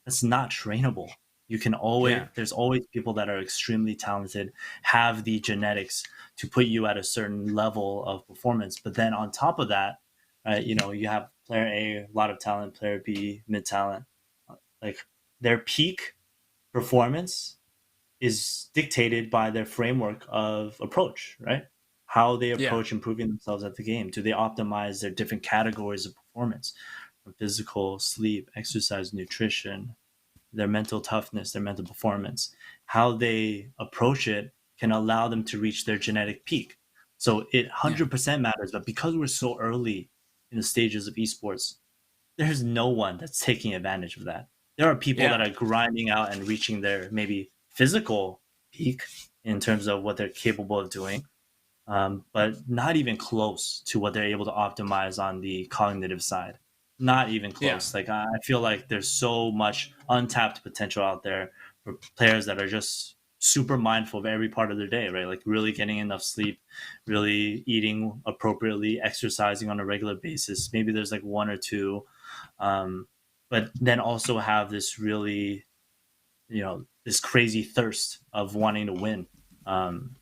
That's not trainable. You can always, there's always people that are extremely talented, have the genetics to put you at a certain level of performance. But then on top of that, you know, you have player A, a lot of talent, player B, mid talent. Like their peak performance is dictated by their framework of approach, right? How they approach improving themselves at the game. Do they optimize their different categories of performance? From physical, sleep, exercise, nutrition, their mental toughness, their mental performance. How they approach it can allow them to reach their genetic peak. So it 100% matters, but because we're so early in the stages of esports, there's no one that's taking advantage of that. There are people that are grinding out and reaching their maybe physical peak in terms of what they're capable of doing, but not even close to what they're able to optimize on the cognitive side. Not even close. Like I feel like there's so much untapped potential out there for players that are just super mindful of every part of their day, right? Like really getting enough sleep, really eating appropriately, exercising on a regular basis. Maybe there's like one or two, but then also have this really, you know, this crazy thirst of wanting to win, and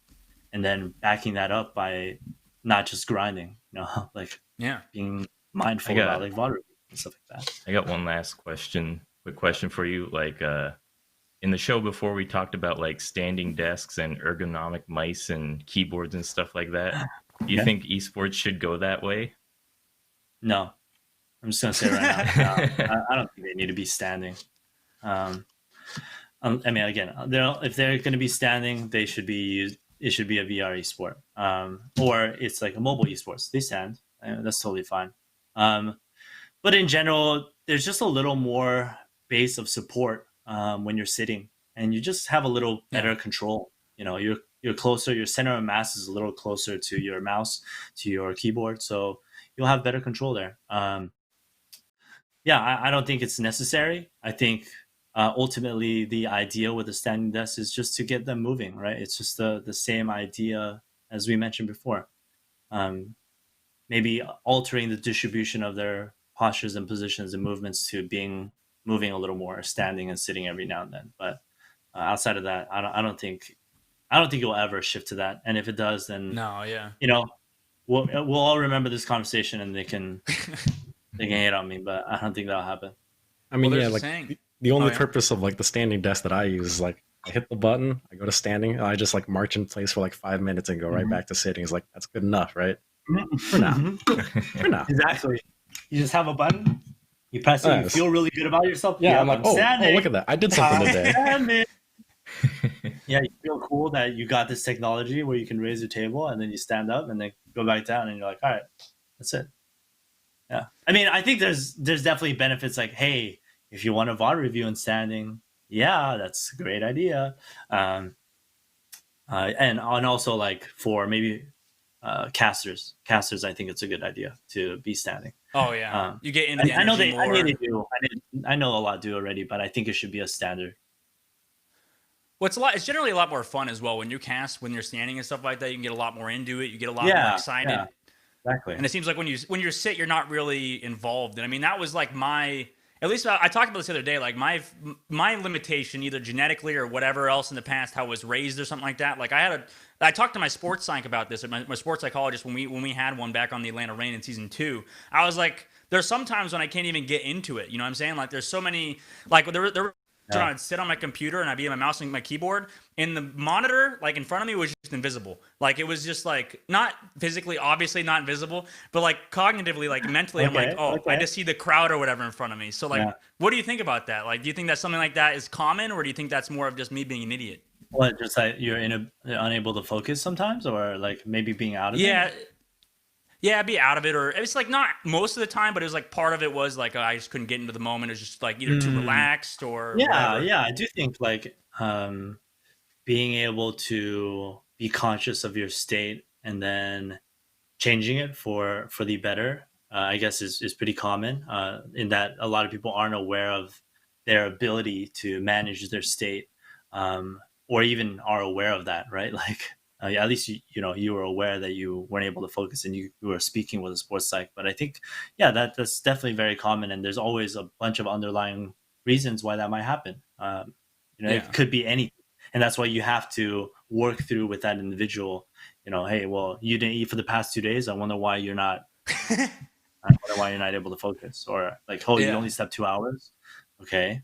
then backing that up by not just grinding, you know, like being mindful about like water and stuff like that. I got one last quick question for you. Like in the show before, we talked about like standing desks and ergonomic mice and keyboards and stuff like that. Do you think esports should go that way? No, I'm just gonna say right now, I don't think they need to be standing. I mean, again, if they're going to be standing, they should be used. It should be a VR esport, or it's like a mobile esports. They stand, that's totally fine. But in general, there's just a little more base of support when you're sitting, and you just have a little better control. You know, you're closer. Your center of mass is a little closer to your mouse, to your keyboard, so you'll have better control there. I don't think it's necessary. I think ultimately the idea with the standing desk is just to get them moving, right? It's just the same idea as we mentioned before. Maybe altering the distribution of their postures and positions and movements to moving a little more, standing and sitting every now and then. But outside of that, I don't think you'll ever shift to that. And if it does, then you know, we'll all remember this conversation and they can hate on me, but I don't think that'll happen. I mean, the only purpose of like the standing desk that I use is like I hit the button, I go to standing, and I just like march in place for like 5 minutes and go right back to sitting. It's like that's good enough, right? For now. For now. Exactly. You just have a button, you press it, you feel really good about yourself. Yeah, I'm like, oh, look at that. I did something today. Yeah, you feel cool that you got this technology where you can raise your table and then you stand up and then go back down and you're like, all right, that's it. Yeah. I mean, I think there's definitely benefits like, hey, if you want a VOD review in standing, that's a great idea. And also like for maybe casters, I think it's a good idea to be standing. Oh yeah, you get into the I know energy more. they do. I know a lot do already, but I think it should be a standard. Well, it's generally a lot more fun as well when you cast, when you're standing and stuff like that. You can get a lot more into it. You get a lot more excited. Yeah, exactly. And it seems like when you sit, you're not really involved. And I mean, that was like my at least I talked about this the other day. Like my limitation, either genetically or whatever else in the past, how I was raised or something like that. Like I talked to my sports psych about this, my sports psychologist when we had one back on the Atlanta Reign in season 2. I was like, there's some times when I can't even get into it. You know what I'm saying? Like there's so many, like there I'd sit on my computer and I'd be on my mouse and my keyboard, and the monitor like in front of me was just invisible. Like it was just like not physically, obviously not invisible, but like cognitively, like mentally, I'm like, oh, I just see the crowd or whatever in front of me. So like, what do you think about that? Like, do you think that something like that is common, or do you think that's more of just me being an idiot? What, just like you're unable to focus sometimes, or like maybe being out of it? Yeah, I'd be out of it, or it's like not most of the time, but it was like part of it was like I just couldn't get into the moment. It was just like either too relaxed or whatever. I do think like being able to be conscious of your state and then changing it for the better, I guess is pretty common. In that a lot of people aren't aware of their ability to manage their state, or even are aware of that, right? Like. At least you were aware that you weren't able to focus and you were speaking with a sports psych. But I think, that's definitely very common, and there's always a bunch of underlying reasons why that might happen. It could be anything, and that's why you have to work through with that individual. Hey, well, you didn't eat for the past 2 days. I wonder why you're not. I wonder why you're not able to focus, or like, you only slept 2 hours. Okay.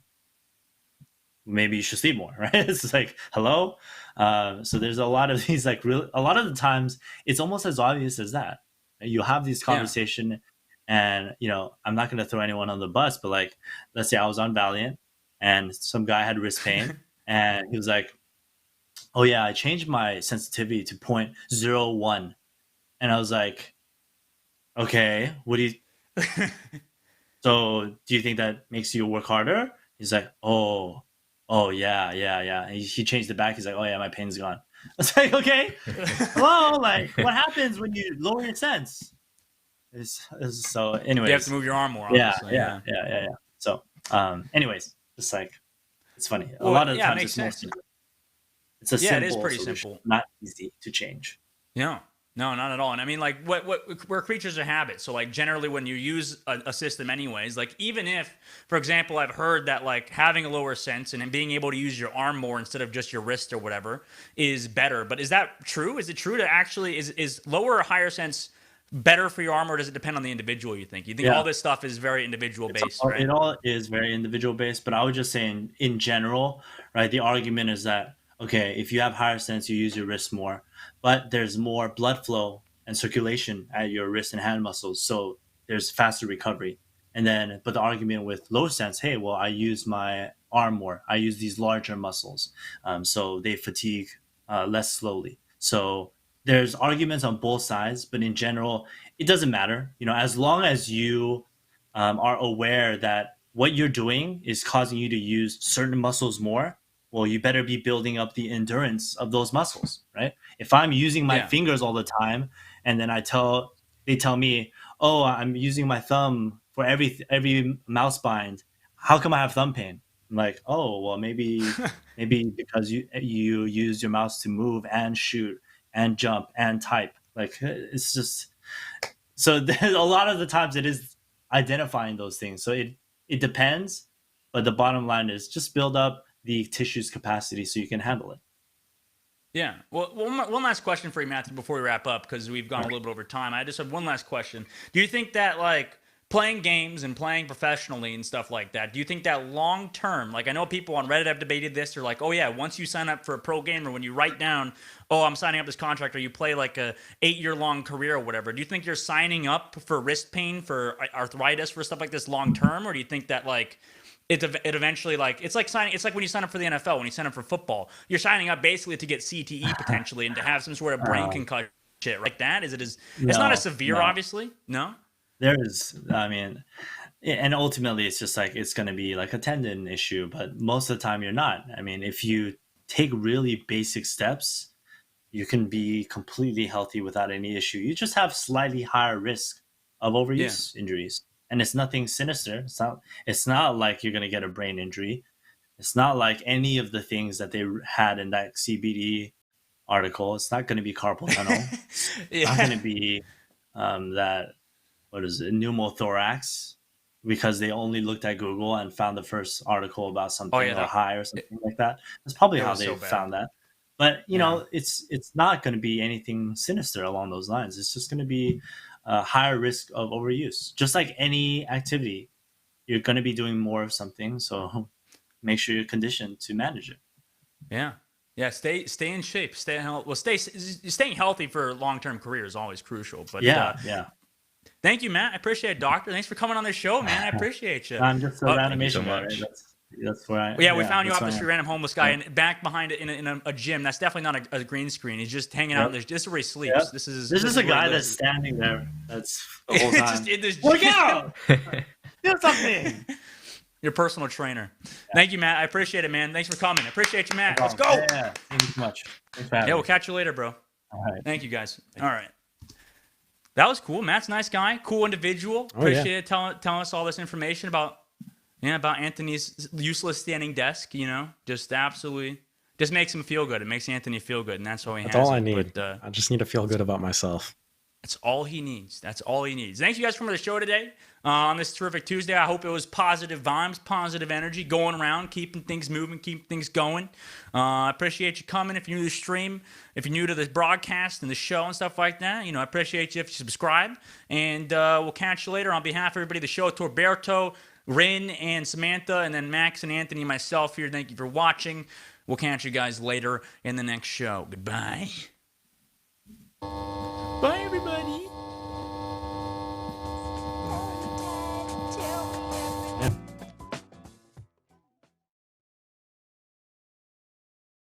Maybe you should sleep more, right? It's like, hello. So there's a lot of these, like, a lot of the times it's almost as obvious as that. You have these conversation, and I'm not going to throw anyone on the bus, but like, let's say I was on Valiant and some guy had wrist pain, and he was like, "Oh yeah, I changed my sensitivity to 0.01," and I was like, "Okay, what do you? So do you think that makes you work harder?" He's like, Oh yeah. And he changed it back. He's like, "Oh yeah, my pain's gone." I was like, "Okay, hello, like what happens when you lower your sense?" So, anyways, you have to move your arm more. Yeah. So, anyways, just like it's funny. A lot of the times it's a simple. It is pretty solution, simple, not easy to change. No, not at all. And I mean, like, we're creatures of habit. So, like, generally, when you use a system, anyways, like, even if, for example, I've heard that like having a lower sense and being able to use your arm more instead of just your wrist or whatever is better. But is that true? Is it true to actually is lower or higher sense better for your arm, or does it depend on the individual? You think all this stuff is very individual based, right? It all is very individual based. But I would just say in general, right? The argument is that, okay, if you have higher sense, you use your wrist more, but there's more blood flow and circulation at your wrist and hand muscles, so there's faster recovery. And then, but the argument with low sense, hey, well, I use my arm more. I use these larger muscles, so they fatigue less slowly. So there's arguments on both sides, but in general, it doesn't matter. As long as you are aware that what you're doing is causing you to use certain muscles more, well, you better be building up the endurance of those muscles, right? If I'm using my fingers all the time, and then they tell me, "Oh, I'm using my thumb for every mouse bind. How come I have thumb pain?" I'm like, "Oh, well, maybe because you use your mouse to move and shoot and jump and type." Like, it's just so. There's a lot of the times it is identifying those things. So it depends, but the bottom line is just build up the tissue's capacity so you can handle it. Yeah. Well, one last question for you, Matthew, before we wrap up, because we've gone a little bit over time. I just have one last question. Do you think that, like, playing games and playing professionally and stuff like that, do you think that long term, like, I know people on Reddit have debated this, they're like, oh yeah, once you sign up for a pro gamer, when you write down, oh, I'm signing up this contract, or you play like a 8-year-long career or whatever, do you think you're signing up for wrist pain, for arthritis, for stuff like this long term? Or do you think that, like, it eventually, like, it's like when you sign up for the NFL, when you sign up for football, you're signing up basically to get CTE potentially and to have some sort of brain concussion shit like that? It's not as severe, obviously. No? There is, I mean, and ultimately it's just like, it's going to be like a tendon issue, but most of the time you're not. I mean, if you take really basic steps, you can be completely healthy without any issue. You just have slightly higher risk of overuse injuries. And it's nothing sinister. It's not like you're going to get a brain injury. It's not like any of the things that they had in that CBD article. It's not going to be carpal tunnel. It's not going to be pneumothorax. because they only looked at Google and found the first article about something Oh, yeah, or that- high or something like that. That's probably it how was they so bad. found that. But you know, it's not going to be anything sinister along those lines. It's just going to be a higher risk of overuse. Just like any activity, you're going to be doing more of something, so make sure you're conditioned to manage it. Yeah. Yeah, stay in shape. Staying healthy for long-term career is always crucial. But Yeah. thank you, Matt. I appreciate it, Doctor. Thanks for coming on the show, man. I appreciate you. I'm just a random so guy, much. right? That's where I. Yeah, we found you that's off the where I street, am. random homeless guy, and back behind it in a gym. That's definitely not a green screen. He's just hanging out. This is where he sleeps. Yep. This is There's just a where he guy lives. that's standing there. That's the whole time. Just in this Work gym. out. Do something. Your personal trainer. Thank you, Matt. I appreciate it, man. Thanks for coming. I appreciate you, Matt. Let's go. Yeah. Thank you so much. Thanks for having Yeah, me. we'll catch you later, bro. All right. Thank you, guys. All right. That was cool. Matt's a nice guy. Cool individual. Appreciate it telling us all this information about Anthony's useless standing desk, just absolutely just makes him feel good. It makes Anthony feel good, and that's all he has. That's all I need. But, I just need to feel good about myself. that's all he needs. That's all he needs. Thanks you guys for coming to the show today on this terrific Tuesday. I hope it was positive vibes, positive energy going around, keeping things moving, keeping things going. I appreciate you coming. If you're new to the stream, if you're new to the broadcast and the show and stuff like that, I appreciate you if you subscribe. And we'll catch you later. On behalf of everybody, the show, Torberto, Rin, and Samantha, and then Max and Anthony, and myself here, thank you for watching. We'll catch you guys later in the next show. Goodbye.